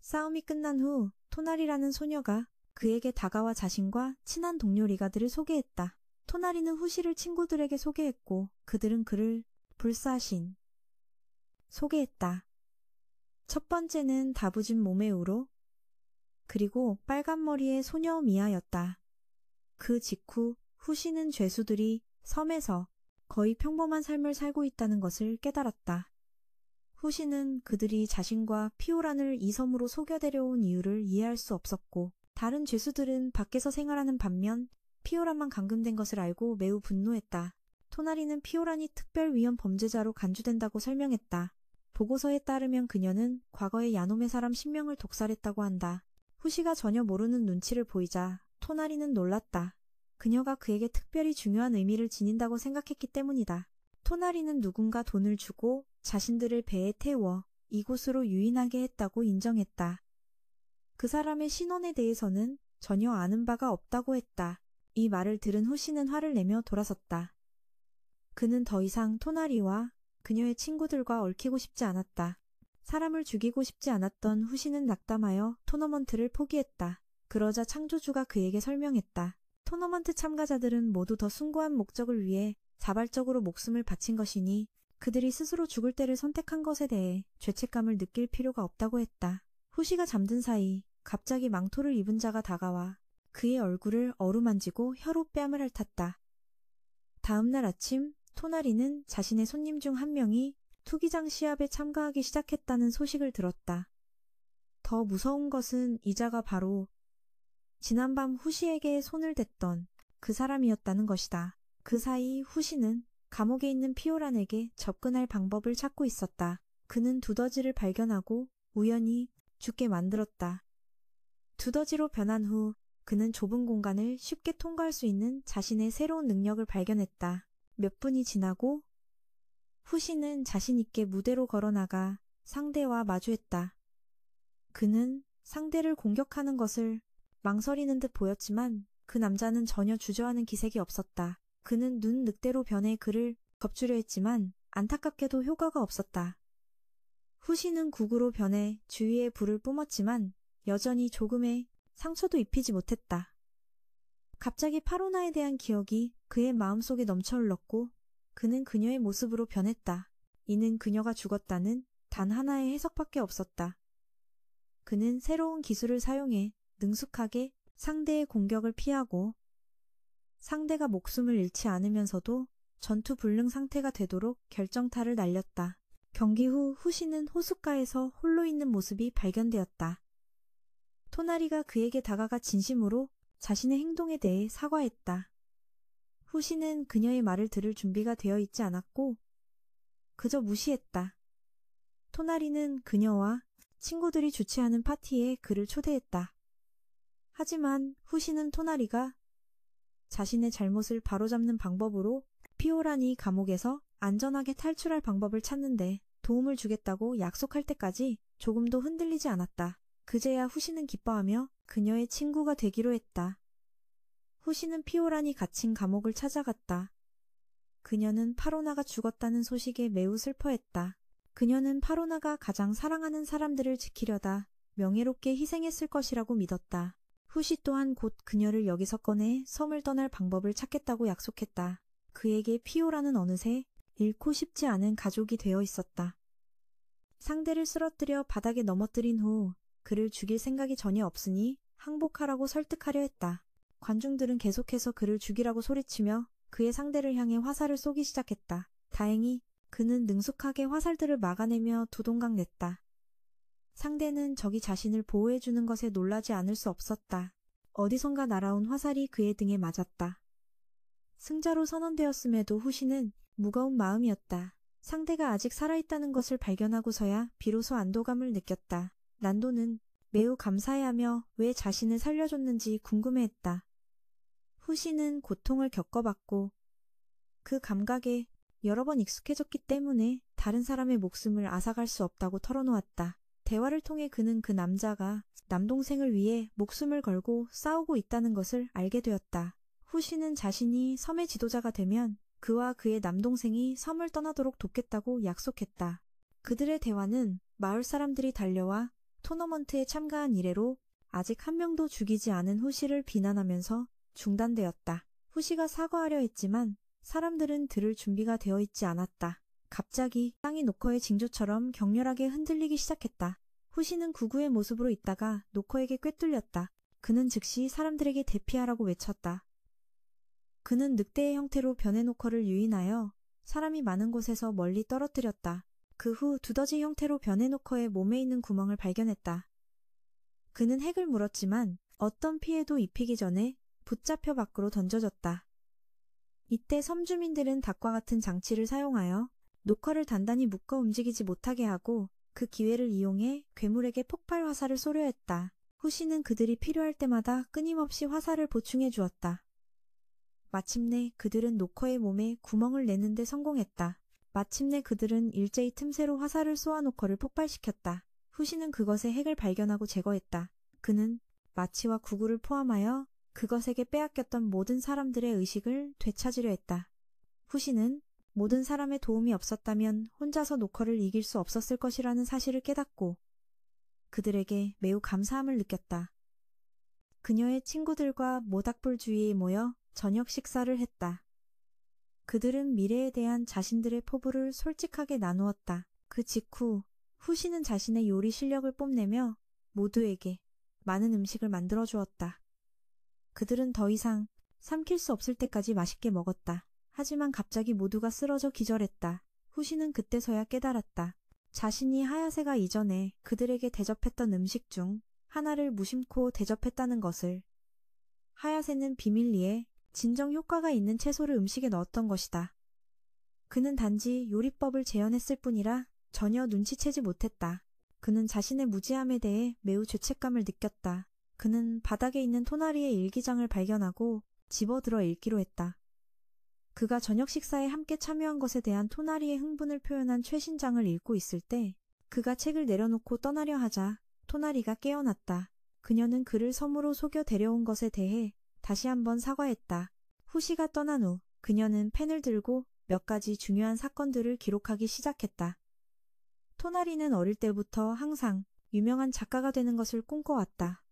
싸움이 끝난 후 토나리라는 소녀가 그에게 다가와 자신과 친한 동료 리가드를 소개했다. 토나리는 후시를 친구들에게 소개했고 그들은 그를 불사신 소개했다. 첫 번째는 다부진 몸의 우로 그리고 빨간 머리의 소녀 미아였다. 그 직후 후시는 죄수들이 섬에서 거의 평범한 삶을 살고 있다는 것을 깨달았다. 후시는 그들이 자신과 피오란을 이 섬으로 속여들여온 이유를 이해할 수 없었고 다른 죄수들은 밖에서 생활하는 반면 피오란만 감금된 것을 알고 매우 분노했다. 토나리는 피오란이 특별 위험 범죄자로 간주된다고 설명했다. 보고서에 따르면 그녀는 과거에 야놈의 사람 10명을 독살했다고 한다. 후시가 전혀 모르는 눈치를 보이자 토나리는 놀랐다. 그녀가 그에게 특별히 중요한 의미를 지닌다고 생각했기 때문이다. 토나리는 누군가 돈을 주고 자신들을 배에 태워 이곳으로 유인하게 했다고 인정했다. 그 사람의 신원에 대해서는 전혀 아는 바가 없다고 했다. 이 말을 들은 후시는 화를 내며 돌아섰다. 그는 더 이상 토나리와 그녀의 친구들과 얽히고 싶지 않았다. 사람을 죽이고 싶지 않았던 후시는 낙담하여 토너먼트를 포기했다. 그러자 창조주가 그에게 설명했다. 토너먼트 참가자들은 모두 더 숭고한 목적을 위해 자발적으로 목숨을 바친 것이니 그들이 스스로 죽을 때를 선택한 것에 대해 죄책감을 느낄 필요가 없다고 했다. 후시가 잠든 사이 갑자기 망토를 입은 자가 다가와 그의 얼굴을 어루만지고 혀로 뺨을 핥았다. 다음 날 아침 토나리는 자신의 손님 중 한 명이 투기장 시합에 참가하기 시작했다는 소식을 들었다. 더 무서운 것은 이 자가 바로 지난밤 후시에게 손을 댔던 그 사람이었다는 것이다. 그 사이 후시는 감옥에 있는 피오란에게 접근할 방법을 찾고 있었다. 그는 두더지를 발견하고 우연히 죽게 만들었다. 두더지로 변한 후 그는 좁은 공간을 쉽게 통과할 수 있는 자신의 새로운 능력을 발견했다. 몇 분이 지나고 후시는 자신 있게 무대로 걸어나가 상대와 마주했다. 그는 상대를 공격하는 것을 망설이는 듯 보였지만 그 남자는 전혀 주저하는 기색이 없었다. 그는 눈 늑대로 변해 그를 겁주려 했지만 안타깝게도 효과가 없었다. 후시는 국으로 변해 주위에 불을 뿜었지만 여전히 조금의 상처도 입히지 못했다. 갑자기 파로나에 대한 기억이 그의 마음속에 넘쳐 흘렀고 그는 그녀의 모습으로 변했다. 이는 그녀가 죽었다는 단 하나의 해석밖에 없었다. 그는 새로운 기술을 사용해 능숙하게 상대의 공격을 피하고 상대가 목숨을 잃지 않으면서도 전투 불능 상태가 되도록 결정타를 날렸다. 경기 후 후시는 호숫가에서 홀로 있는 모습이 발견되었다. 토나리가 그에게 다가가 진심으로 자신의 행동에 대해 사과했다. 후시는 그녀의 말을 들을 준비가 되어 있지 않았고 그저 무시했다. 토나리는 그녀와 친구들이 주최하는 파티에 그를 초대했다. 하지만 후시는 토나리가 자신의 잘못을 바로잡는 방법으로 피오란이 감옥에서 안전하게 탈출할 방법을 찾는데 도움을 주겠다고 약속할 때까지 조금도 흔들리지 않았다. 그제야 후시는 기뻐하며 그녀의 친구가 되기로 했다. 후시는 피오란이 갇힌 감옥을 찾아갔다. 그녀는 파로나가 죽었다는 소식에 매우 슬퍼했다. 그녀는 파로나가 가장 사랑하는 사람들을 지키려다 명예롭게 희생했을 것이라고 믿었다. 후시 또한 곧 그녀를 여기서 꺼내 섬을 떠날 방법을 찾겠다고 약속했다. 그에게 피오라는 어느새 잃고 싶지 않은 가족이 되어 있었다. 상대를 쓰러뜨려 바닥에 넘어뜨린 후 그를 죽일 생각이 전혀 없으니 항복하라고 설득하려 했다. 관중들은 계속해서 그를 죽이라고 소리치며 그의 상대를 향해 화살을 쏘기 시작했다. 다행히 그는 능숙하게 화살들을 막아내며 두 동강 냈다. 상대는 적이 자신을 보호해주는 것에 놀라지 않을 수 없었다. 어디선가 날아온 화살이 그의 등에 맞았다. 승자로 선언되었음에도 후시는 무거운 마음이었다. 상대가 아직 살아있다는 것을 발견하고서야 비로소 안도감을 느꼈다. 난도는 매우 감사해하며 왜 자신을 살려줬는지 궁금해했다. 후시는 고통을 겪어봤고 그 감각에 여러 번 익숙해졌기 때문에 다른 사람의 목숨을 앗아갈 수 없다고 털어놓았다. 대화를 통해 그는 그 남자가 남동생을 위해 목숨을 걸고 싸우고 있다는 것을 알게 되었다. 후시는 자신이 섬의 지도자가 되면 그와 그의 남동생이 섬을 떠나도록 돕겠다고 약속했다. 그들의 대화는 마을 사람들이 달려와 토너먼트에 참가한 이래로 아직 한 명도 죽이지 않은 후시를 비난하면서 중단되었다. 후시가 사과하려 했지만 사람들은 들을 준비가 되어 있지 않았다. 갑자기 땅이 노커의 징조처럼 격렬하게 흔들리기 시작했다. 후시는 구구의 모습으로 있다가 노커에게 꿰뚫렸다. 그는 즉시 사람들에게 대피하라고 외쳤다. 그는 늑대의 형태로 변해 노커를 유인하여 사람이 많은 곳에서 멀리 떨어뜨렸다. 그 후 두더지 형태로 변해 노커의 몸에 있는 구멍을 발견했다. 그는 핵을 물었지만 어떤 피해도 입히기 전에 붙잡혀 밖으로 던져졌다. 이때 섬 주민들은 닭과 같은 장치를 사용하여 노커를 단단히 묶어 움직이지 못하게 하고 그 기회를 이용해 괴물에게 폭발 화살을 쏘려 했다. 후시는 그들이 필요할 때마다 끊임없이 화살을 보충해 주었다. 마침내 그들은 노커의 몸에 구멍을 내는 데 성공했다. 마침내 그들은 일제히 틈새로 화살을 쏘아 노커를 폭발시켰다. 후시는 그것의 핵을 발견하고 제거했다. 그는 마치와 구구를 포함하여 그것에게 빼앗겼던 모든 사람들의 의식을 되찾으려 했다. 후시는 모든 사람의 도움이 없었다면 혼자서 노커를 이길 수 없었을 것이라는 사실을 깨닫고 그들에게 매우 감사함을 느꼈다. 그녀의 친구들과 모닥불 주위에 모여 저녁 식사를 했다. 그들은 미래에 대한 자신들의 포부를 솔직하게 나누었다. 그 직후 후시는 자신의 요리 실력을 뽐내며 모두에게 많은 음식을 만들어 주었다. 그들은 더 이상 삼킬 수 없을 때까지 맛있게 먹었다. 하지만 갑자기 모두가 쓰러져 기절했다. 후시는 그때서야 깨달았다. 자신이 하야세가 이전에 그들에게 대접했던 음식 중 하나를 무심코 대접했다는 것을. 하야세는 비밀리에 진정 효과가 있는 채소를 음식에 넣었던 것이다. 그는 단지 요리법을 재현했을 뿐이라 전혀 눈치채지 못했다. 그는 자신의 무지함에 대해 매우 죄책감을 느꼈다. 그는 바닥에 있는 토나리의 일기장을 발견하고 집어들어 읽기로 했다. 그가 저녁 식사에 함께 참여한 것에 대한 토나리의 흥분을 표현한 최신장을 읽고 있을 때 그가 책을 내려놓고 떠나려 하자 토나리가 깨어났다. 그녀는 그를 섬으로 속여 데려온 것에 대해 다시 한번 사과했다. 후시가 떠난 후 그녀는 펜을 들고 몇 가지 중요한 사건들을 기록하기 시작했다. 토나리는 어릴 때부터 항상 유명한 작가가 되는 것을 꿈꿔왔다.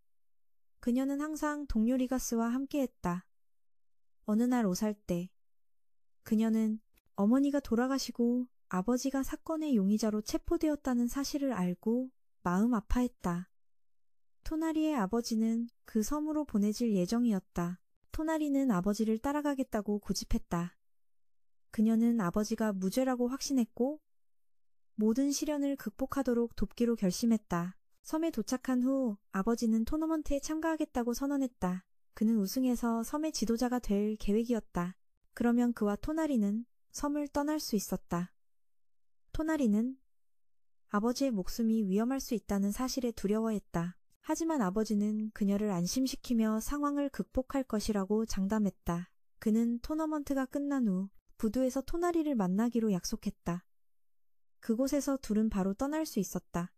그녀는 항상 동료 리가스와 함께했다. 어느 날 5살 때 그녀는 어머니가 돌아가시고 아버지가 사건의 용의자로 체포되었다는 사실을 알고 마음 아파했다. 토나리의 아버지는 그 섬으로 보내질 예정이었다. 토나리는 아버지를 따라가겠다고 고집했다. 그녀는 아버지가 무죄라고 확신했고 모든 시련을 극복하도록 돕기로 결심했다. 섬에 도착한 후 아버지는 토너먼트에 참가하겠다고 선언했다. 그는 우승해서 섬의 지도자가 될 계획이었다. 그러면 그와 토나리는 섬을 떠날 수 있었다. 토나리는 아버지의 목숨이 위험할 수 있다는 사실에 두려워했다. 하지만 아버지는 그녀를 안심시키며 상황을 극복할 것이라고 장담했다. 그는 토너먼트가 끝난 후 부두에서 토나리를 만나기로 약속했다. 그곳에서 둘은 바로 떠날 수 있었다.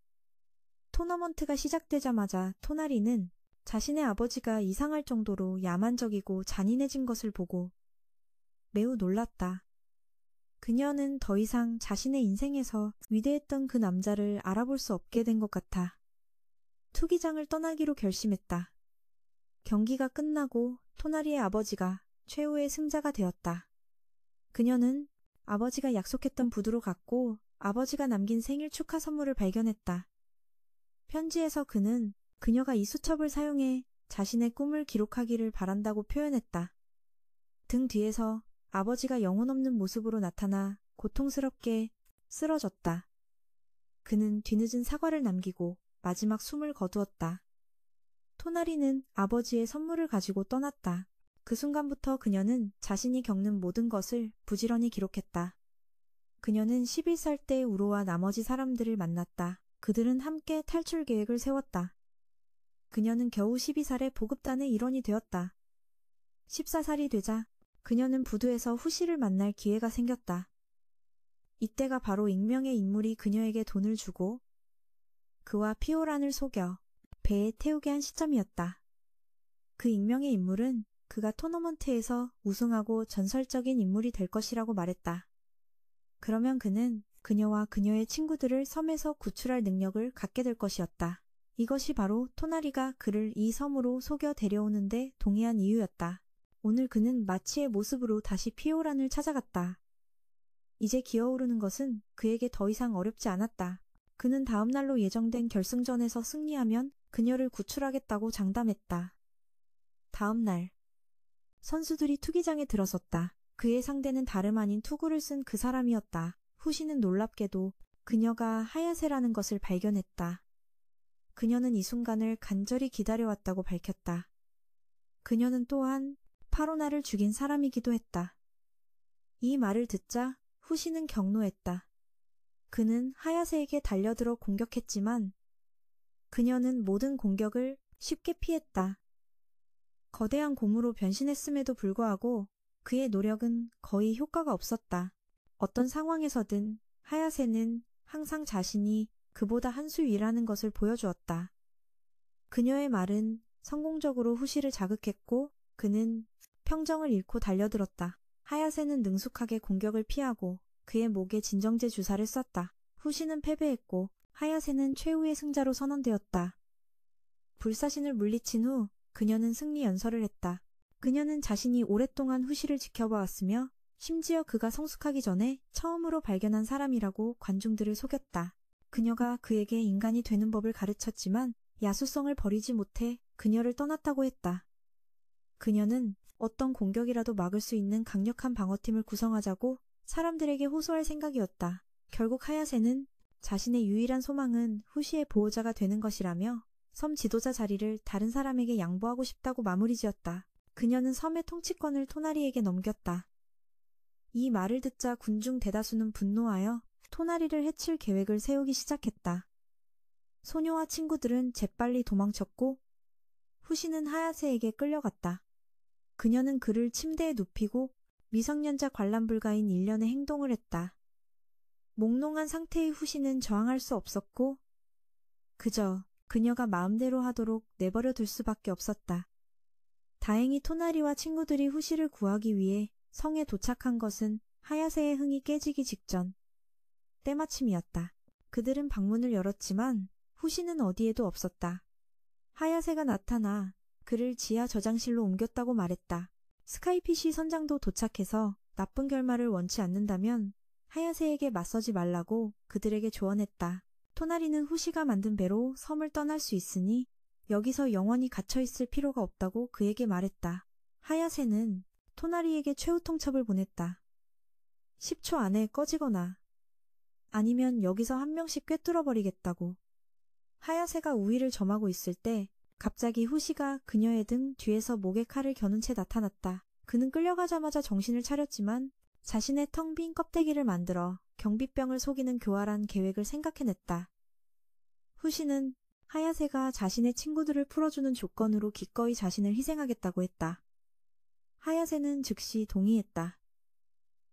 토너먼트가 시작되자마자 토나리는 자신의 아버지가 이상할 정도로 야만적이고 잔인해진 것을 보고 매우 놀랐다. 그녀는 더 이상 자신의 인생에서 위대했던 그 남자를 알아볼 수 없게 된 것 같아. 투기장을 떠나기로 결심했다. 경기가 끝나고 토나리의 아버지가 최후의 승자가 되었다. 그녀는 아버지가 약속했던 부두로 갔고 아버지가 남긴 생일 축하 선물을 발견했다. 편지에서 그는 그녀가 이 수첩을 사용해 자신의 꿈을 기록하기를 바란다고 표현했다. 등 뒤에서 아버지가 영혼 없는 모습으로 나타나 고통스럽게 쓰러졌다. 그는 뒤늦은 사과를 남기고 마지막 숨을 거두었다. 토나리는 아버지의 선물을 가지고 떠났다. 그 순간부터 그녀는 자신이 겪는 모든 것을 부지런히 기록했다. 그녀는 11살 때 우로와 나머지 사람들을 만났다. 그들은 함께 탈출 계획을 세웠다. 그녀는 겨우 12살에 보급단의 일원이 되었다. 14살이 되자 그녀는 부두에서 후시를 만날 기회가 생겼다. 이때가 바로 익명의 인물이 그녀에게 돈을 주고 그와 피오란을 속여 배에 태우게 한 시점이었다. 그 익명의 인물은 그가 토너먼트에서 우승하고 전설적인 인물이 될 것이라고 말했다. 그러면 그는 그녀와 그녀의 친구들을 섬에서 구출할 능력을 갖게 될 것이었다. 이것이 바로 토나리가 그를 이 섬으로 속여 데려오는데 동의한 이유였다. 오늘 그는 마치의 모습으로 다시 피오란을 찾아갔다. 이제 기어오르는 것은 그에게 더 이상 어렵지 않았다. 그는 다음 날로 예정된 결승전에서 승리하면 그녀를 구출하겠다고 장담했다. 다음 날 선수들이 투기장에 들어섰다. 그의 상대는 다름 아닌 투구를 쓴 그 사람이었다. 후시는 놀랍게도 그녀가 하야세라는 것을 발견했다. 그녀는 이 순간을 간절히 기다려왔다고 밝혔다. 그녀는 또한 파로나를 죽인 사람이기도 했다. 이 말을 듣자 후시는 경노했다. 그는 하야세에게 달려들어 공격했지만 그녀는 모든 공격을 쉽게 피했다. 거대한 곰으로 변신했음에도 불구하고 그의 노력은 거의 효과가 없었다. 어떤 상황에서든 하야세는 항상 자신이 그보다 한 수 위라는 것을 보여주었다. 그녀의 말은 성공적으로 후시를 자극했고 그는 평정을 잃고 달려들었다. 하야세는 능숙하게 공격을 피하고 그의 목에 진정제 주사를 쐈다. 후시는 패배했고 하야세는 최후의 승자로 선언되었다. 불사신을 물리친 후 그녀는 승리 연설을 했다. 그녀는 자신이 오랫동안 후시를 지켜봐왔으며 심지어 그가 성숙하기 전에 처음으로 발견한 사람이라고 관중들을 속였다. 그녀가 그에게 인간이 되는 법을 가르쳤지만 야수성을 버리지 못해 그녀를 떠났다고 했다. 그녀는 어떤 공격이라도 막을 수 있는 강력한 방어팀을 구성하자고 사람들에게 호소할 생각이었다. 결국 하야세는 자신의 유일한 소망은 후시의 보호자가 되는 것이라며 섬 지도자 자리를 다른 사람에게 양보하고 싶다고 마무리지었다. 그녀는 섬의 통치권을 토나리에게 넘겼다. 이 말을 듣자 군중 대다수는 분노하여 토나리를 해칠 계획을 세우기 시작했다. 소녀와 친구들은 재빨리 도망쳤고 후시는 하야세에게 끌려갔다. 그녀는 그를 침대에 눕히고 미성년자 관람 불가인 일련의 행동을 했다. 몽롱한 상태의 후시는 저항할 수 없었고 그저 그녀가 마음대로 하도록 내버려 둘 수밖에 없었다. 다행히 토나리와 친구들이 후시를 구하기 위해 성에 도착한 것은 하야세의 흥이 깨지기 직전. 때마침이었다. 그들은 방문을 열었지만 후시는 어디에도 없었다. 하야세가 나타나 그를 지하 저장실로 옮겼다고 말했다. 스카이피쉬 선장도 도착해서 나쁜 결말을 원치 않는다면 하야세에게 맞서지 말라고 그들에게 조언했다. 토나리는 후시가 만든 배로 섬을 떠날 수 있으니 여기서 영원히 갇혀있을 필요가 없다고 그에게 말했다. 하야세는 토나리에게 최후 통첩을 보냈다. 10초 안에 꺼지거나 아니면 여기서 한 명씩 꿰뚫어버리겠다고. 하야세가 우위를 점하고 있을 때 갑자기 후시가 그녀의 등 뒤에서 목에 칼을 겨눈 채 나타났다. 그는 끌려가자마자 정신을 차렸지만 자신의 텅 빈 껍데기를 만들어 경비병을 속이는 교활한 계획을 생각해냈다. 후시는 하야세가 자신의 친구들을 풀어주는 조건으로 기꺼이 자신을 희생하겠다고 했다. 하야세는 즉시 동의했다.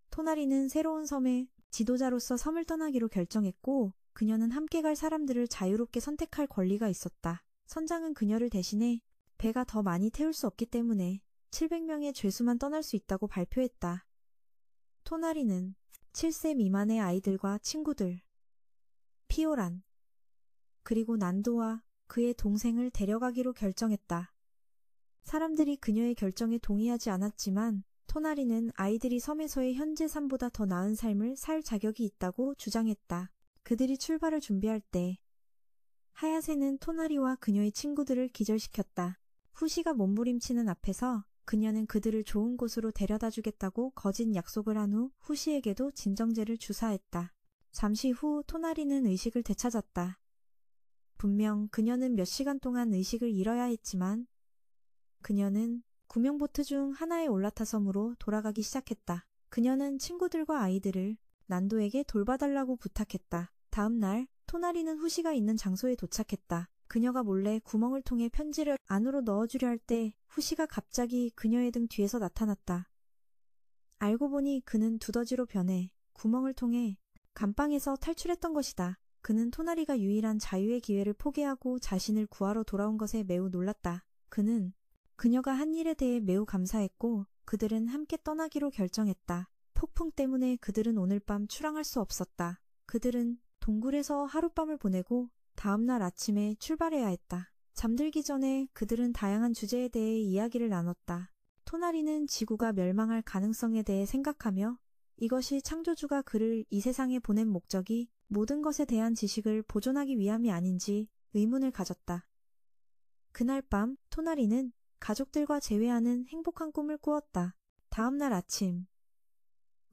토나리는 새로운 섬의 지도자로서 섬을 떠나기로 결정했고 그녀는 함께 갈 사람들을 자유롭게 선택할 권리가 있었다. 선장은 그녀를 대신해 배가 더 많이 태울 수 없기 때문에 700명의 죄수만 떠날 수 있다고 발표했다. 토나리는 7세 미만의 아이들과 친구들, 피오란, 그리고 난도와 그의 동생을 데려가기로 결정했다. 사람들이 그녀의 결정에 동의하지 않았지만 토나리는 아이들이 섬에서의 현재 삶보다 더 나은 삶을 살 자격이 있다고 주장했다. 그들이 출발을 준비할 때 하야세는 토나리와 그녀의 친구들을 기절시켰다. 후시가 몸부림치는 앞에서 그녀는 그들을 좋은 곳으로 데려다 주겠다고 거짓 약속을 한 후 후시에게도 진정제를 주사했다. 잠시 후 토나리는 의식을 되찾았다. 분명 그녀는 몇 시간 동안 의식을 잃어야 했지만 그녀는 구명보트 중 하나에 올라타 섬으로 돌아가기 시작했다. 그녀는 친구들과 아이들을 난도에게 돌봐달라고 부탁했다. 다음 날 토나리는 후시가 있는 장소에 도착했다. 그녀가 몰래 구멍을 통해 편지를 안으로 넣어주려 할 때 후시가 갑자기 그녀의 등 뒤에서 나타났다. 알고 보니 그는 두더지로 변해 구멍을 통해 감방에서 탈출했던 것이다. 그는 토나리가 유일한 자유의 기회를 포기하고 자신을 구하러 돌아온 것에 매우 놀랐다. 그는 그녀가 한 일에 대해 매우 감사했고 그들은 함께 떠나기로 결정했다. 폭풍 때문에 그들은 오늘 밤 출항할 수 없었다. 그들은 동굴에서 하룻밤을 보내고 다음날 아침에 출발해야 했다. 잠들기 전에 그들은 다양한 주제에 대해 이야기를 나눴다. 토나리는 지구가 멸망할 가능성에 대해 생각하며 이것이 창조주가 그를 이 세상에 보낸 목적이 모든 것에 대한 지식을 보존하기 위함이 아닌지 의문을 가졌다. 그날 밤 토나리는 가족들과 재회하는 행복한 꿈을 꾸었다. 다음날 아침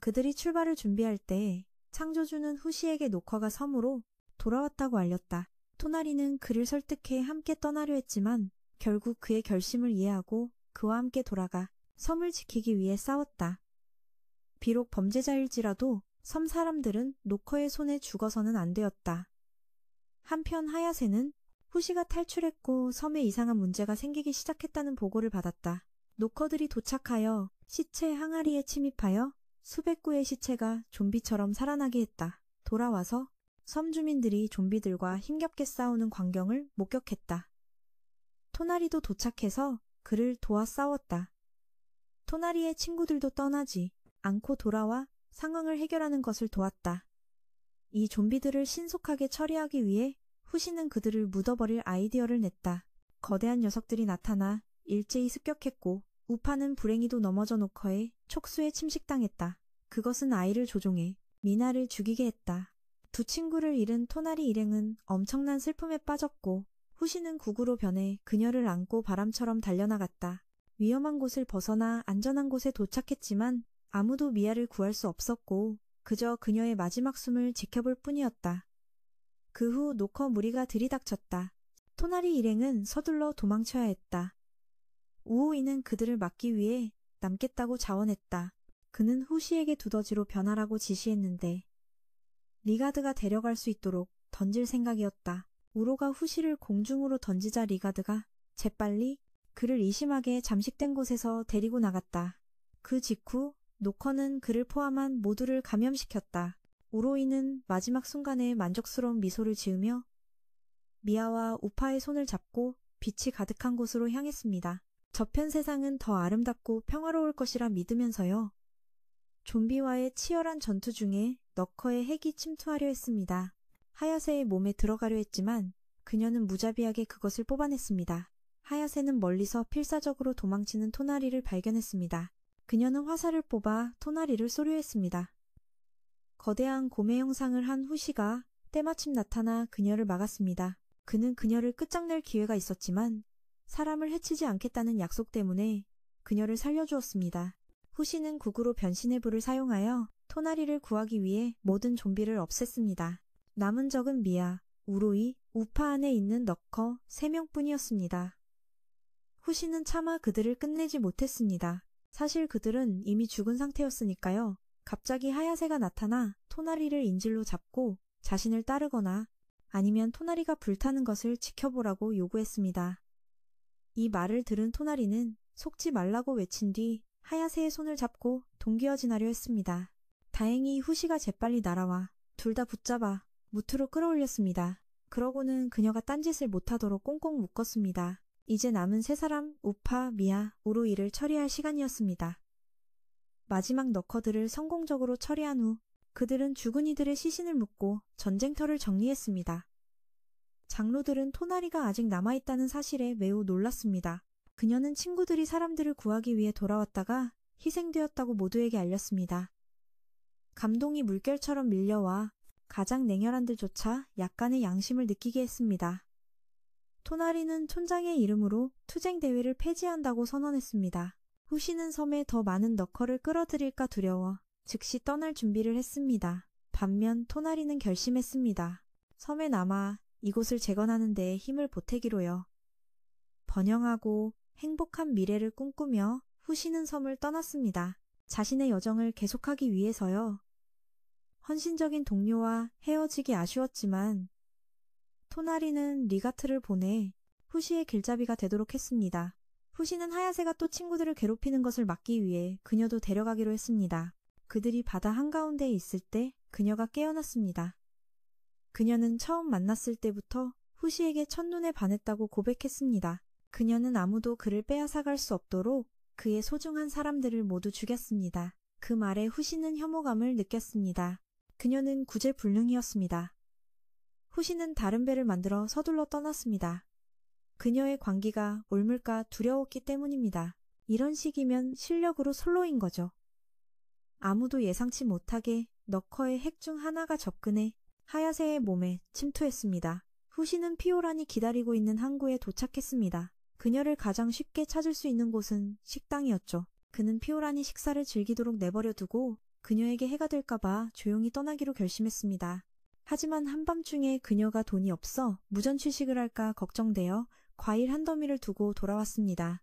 그들이 출발을 준비할 때 창조주는 후시에게 노커가 섬으로 돌아왔다고 알렸다. 토나리는 그를 설득해 함께 떠나려 했지만 결국 그의 결심을 이해하고 그와 함께 돌아가 섬을 지키기 위해 싸웠다. 비록 범죄자일지라도 섬 사람들은 노커의 손에 죽어서는 안 되었다. 한편 하야세는 후시가 탈출했고 섬에 이상한 문제가 생기기 시작했다는 보고를 받았다. 노커들이 도착하여 시체 항아리에 침입하여 수백 구의 시체가 좀비처럼 살아나게 했다. 돌아와서 섬 주민들이 좀비들과 힘겹게 싸우는 광경을 목격했다. 토나리도 도착해서 그를 도와 싸웠다. 토나리의 친구들도 떠나지 않고 돌아와 상황을 해결하는 것을 도왔다. 이 좀비들을 신속하게 처리하기 위해 후시는 그들을 묻어버릴 아이디어를 냈다. 거대한 녀석들이 나타나 일제히 습격했고 우파는 불행히도 넘어져 노커에 촉수에 침식당했다. 그것은 아이를 조종해 미나를 죽이게 했다. 두 친구를 잃은 토나리 일행은 엄청난 슬픔에 빠졌고 후시는 구구로 변해 그녀를 안고 바람처럼 달려나갔다. 위험한 곳을 벗어나 안전한 곳에 도착했지만 아무도 미아를 구할 수 없었고 그저 그녀의 마지막 숨을 지켜볼 뿐이었다. 그 후 노커 무리가 들이닥쳤다. 토나리 일행은 서둘러 도망쳐야 했다. 우오이는 그들을 막기 위해 남겠다고 자원했다. 그는 후시에게 두더지로 변하라고 지시했는데 리가드가 데려갈 수 있도록 던질 생각이었다. 우로가 후시를 공중으로 던지자 리가드가 재빨리 그를 의심하게 잠식된 곳에서 데리고 나갔다. 그 직후 노커는 그를 포함한 모두를 감염시켰다. 우로이는 마지막 순간에 만족스러운 미소를 지으며 미아와 우파의 손을 잡고 빛이 가득한 곳으로 향했습니다. 저편 세상은 더 아름답고 평화로울 것이라 믿으면서요. 좀비와의 치열한 전투 중에 너커의 핵이 침투하려 했습니다. 하야세의 몸에 들어가려 했지만 그녀는 무자비하게 그것을 뽑아냈습니다. 하야세는 멀리서 필사적으로 도망치는 토나리를 발견했습니다. 그녀는 화살을 뽑아 토나리를 쏘려했습니다. 거대한 고매 형상을 한 후시가 때마침 나타나 그녀를 막았습니다. 그는 그녀를 끝장낼 기회가 있었지만 사람을 해치지 않겠다는 약속 때문에 그녀를 살려주었습니다. 후시는 구구로 변신의 불을 사용하여 토나리를 구하기 위해 모든 좀비를 없앴습니다. 남은 적은 미아, 우로이, 우파 안에 있는 너커 3명뿐이었습니다. 후시는 차마 그들을 끝내지 못했습니다. 사실 그들은 이미 죽은 상태였으니까요. 갑자기 하야세가 나타나 토나리를 인질로 잡고 자신을 따르거나 아니면 토나리가 불타는 것을 지켜보라고 요구했습니다. 이 말을 들은 토나리는 속지 말라고 외친 뒤 하야세의 손을 잡고 동기어진하려 했습니다. 다행히 후시가 재빨리 날아와 둘 다 붙잡아 무트로 끌어올렸습니다. 그러고는 그녀가 딴짓을 못하도록 꽁꽁 묶었습니다. 이제 남은 세 사람 우파, 미아, 우로이를 처리할 시간이었습니다. 마지막 너커들을 성공적으로 처리한 후 그들은 죽은 이들의 시신을 묻고 전쟁터를 정리했습니다. 장로들은 토나리가 아직 남아있다는 사실에 매우 놀랐습니다. 그녀는 친구들이 사람들을 구하기 위해 돌아왔다가 희생되었다고 모두에게 알렸습니다. 감동이 물결처럼 밀려와 가장 냉혈한들조차 약간의 양심을 느끼게 했습니다. 토나리는 촌장의 이름으로 투쟁 대회를 폐지한다고 선언했습니다. 후시는 섬에 더 많은 너커를 끌어들일까 두려워 즉시 떠날 준비를 했습니다. 반면 토나리는 결심했습니다. 섬에 남아 이곳을 재건하는 데에 힘을 보태기로요. 번영하고 행복한 미래를 꿈꾸며 후시는 섬을 떠났습니다. 자신의 여정을 계속하기 위해서요. 헌신적인 동료와 헤어지기 아쉬웠지만 토나리는 리가트를 보내 후시의 길잡이가 되도록 했습니다. 후시는 하야세가 또 친구들을 괴롭히는 것을 막기 위해 그녀도 데려가기로 했습니다. 그들이 바다 한가운데에 있을 때 그녀가 깨어났습니다. 그녀는 처음 만났을 때부터 후시에게 첫눈에 반했다고 고백했습니다. 그녀는 아무도 그를 빼앗아갈 수 없도록 그의 소중한 사람들을 모두 죽였습니다. 그 말에 후시는 혐오감을 느꼈습니다. 그녀는 구제불능이었습니다. 후시는 다른 배를 만들어 서둘러 떠났습니다. 그녀의 광기가 옮을까 두려웠기 때문입니다. 이런 식이면 실력으로 솔로인 거죠. 아무도 예상치 못하게 너커의 핵 중 하나가 접근해 하야세의 몸에 침투했습니다. 후시는 피오란이 기다리고 있는 항구에 도착했습니다. 그녀를 가장 쉽게 찾을 수 있는 곳은 식당이었죠. 그는 피오란이 식사를 즐기도록 내버려 두고 그녀에게 해가 될까봐 조용히 떠나기로 결심했습니다. 하지만 한밤중에 그녀가 돈이 없어 무전취식을 할까 걱정되어 과일 한 더미를 두고 돌아왔습니다.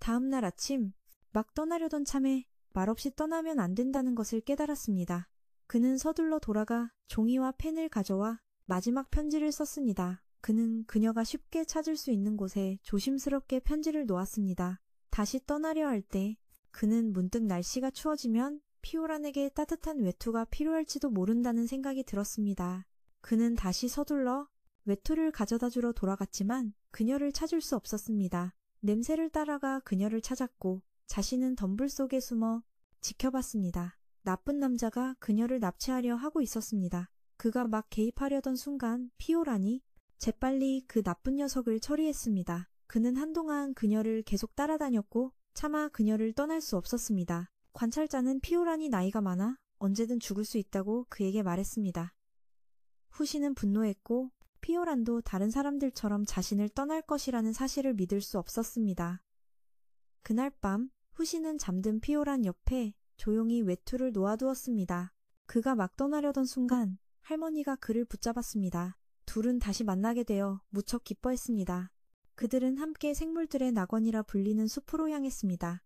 다음 날 아침 막 떠나려던 참에 말없이 떠나면 안 된다는 것을 깨달았습니다. 그는 서둘러 돌아가 종이와 펜을 가져와 마지막 편지를 썼습니다. 그는 그녀가 쉽게 찾을 수 있는 곳에 조심스럽게 편지를 놓았습니다. 다시 떠나려 할 때 그는 문득 날씨가 추워지면 피오란에게 따뜻한 외투가 필요할지도 모른다는 생각이 들었습니다. 그는 다시 서둘러 외투를 가져다 주러 돌아갔지만 그녀를 찾을 수 없었습니다. 냄새를 따라가 그녀를 찾았고 자신은 덤불 속에 숨어 지켜봤습니다. 나쁜 남자가 그녀를 납치하려 하고 있었습니다. 그가 막 개입하려던 순간 피오란이 재빨리 그 나쁜 녀석을 처리했습니다. 그는 한동안 그녀를 계속 따라다녔고 차마 그녀를 떠날 수 없었습니다. 관찰자는 피오란이 나이가 많아 언제든 죽을 수 있다고 그에게 말했습니다. 후시는 분노했고 피오란도 다른 사람들처럼 자신을 떠날 것이라는 사실을 믿을 수 없었습니다. 그날 밤 후시는 잠든 피오란 옆에 조용히 외투를 놓아두었습니다. 그가 막 떠나려던 순간 할머니가 그를 붙잡았습니다. 둘은 다시 만나게 되어 무척 기뻐했습니다. 그들은 함께 생물들의 낙원이라 불리는 숲으로 향했습니다.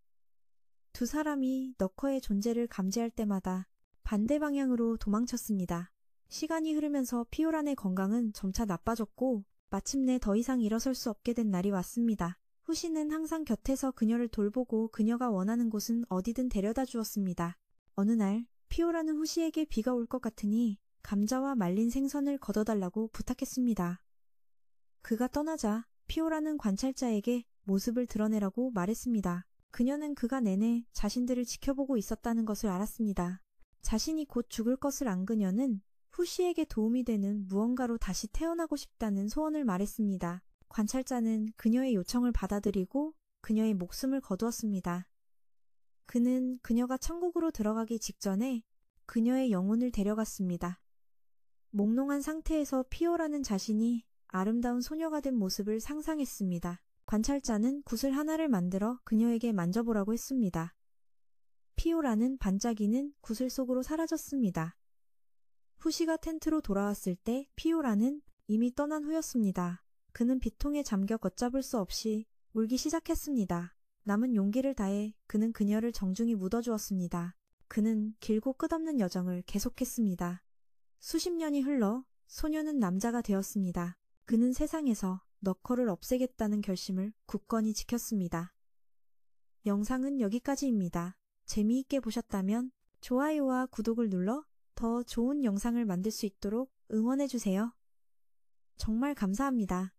두 사람이 너커의 존재를 감지할 때마다 반대 방향으로 도망쳤습니다. 시간이 흐르면서 피오란의 건강은 점차 나빠졌고 마침내 더 이상 일어설 수 없게 된 날이 왔습니다. 후시는 항상 곁에서 그녀를 돌보고 그녀가 원하는 곳은 어디든 데려다 주었습니다. 어느 날 피오란은 후시에게 비가 올 것 같으니 감자와 말린 생선을 걷어달라고 부탁했습니다. 그가 떠나자 피오란은 관찰자에게 모습을 드러내라고 말했습니다. 그녀는 그가 내내 자신들을 지켜보고 있었다는 것을 알았습니다. 자신이 곧 죽을 것을 안 그녀는 후시에게 도움이 되는 무언가로 다시 태어나고 싶다는 소원을 말했습니다. 관찰자는 그녀의 요청을 받아들이고 그녀의 목숨을 거두었습니다. 그는 그녀가 천국으로 들어가기 직전에 그녀의 영혼을 데려갔습니다. 몽롱한 상태에서 피오라는 자신이 아름다운 소녀가 된 모습을 상상했습니다. 관찰자는 굿을 하나를 만들어 그녀에게 만져보라고 했습니다. 피오라는 반짝이는 굿을 속으로 사라졌습니다. 후시가 텐트로 돌아왔을 때 피오라는 이미 떠난 후였습니다. 그는 비통에 잠겨 걷잡을 수 없이 울기 시작했습니다. 남은 용기를 다해 그는 그녀를 정중히 묻어주었습니다. 그는 길고 끝없는 여정을 계속했습니다. 수십 년이 흘러 소녀는 남자가 되었습니다. 그는 세상에서 너커를 없애겠다는 결심을 굳건히 지켰습니다. 영상은 여기까지입니다. 재미있게 보셨다면 좋아요와 구독을 눌러 더 좋은 영상을 만들 수 있도록 응원해주세요. 정말 감사합니다.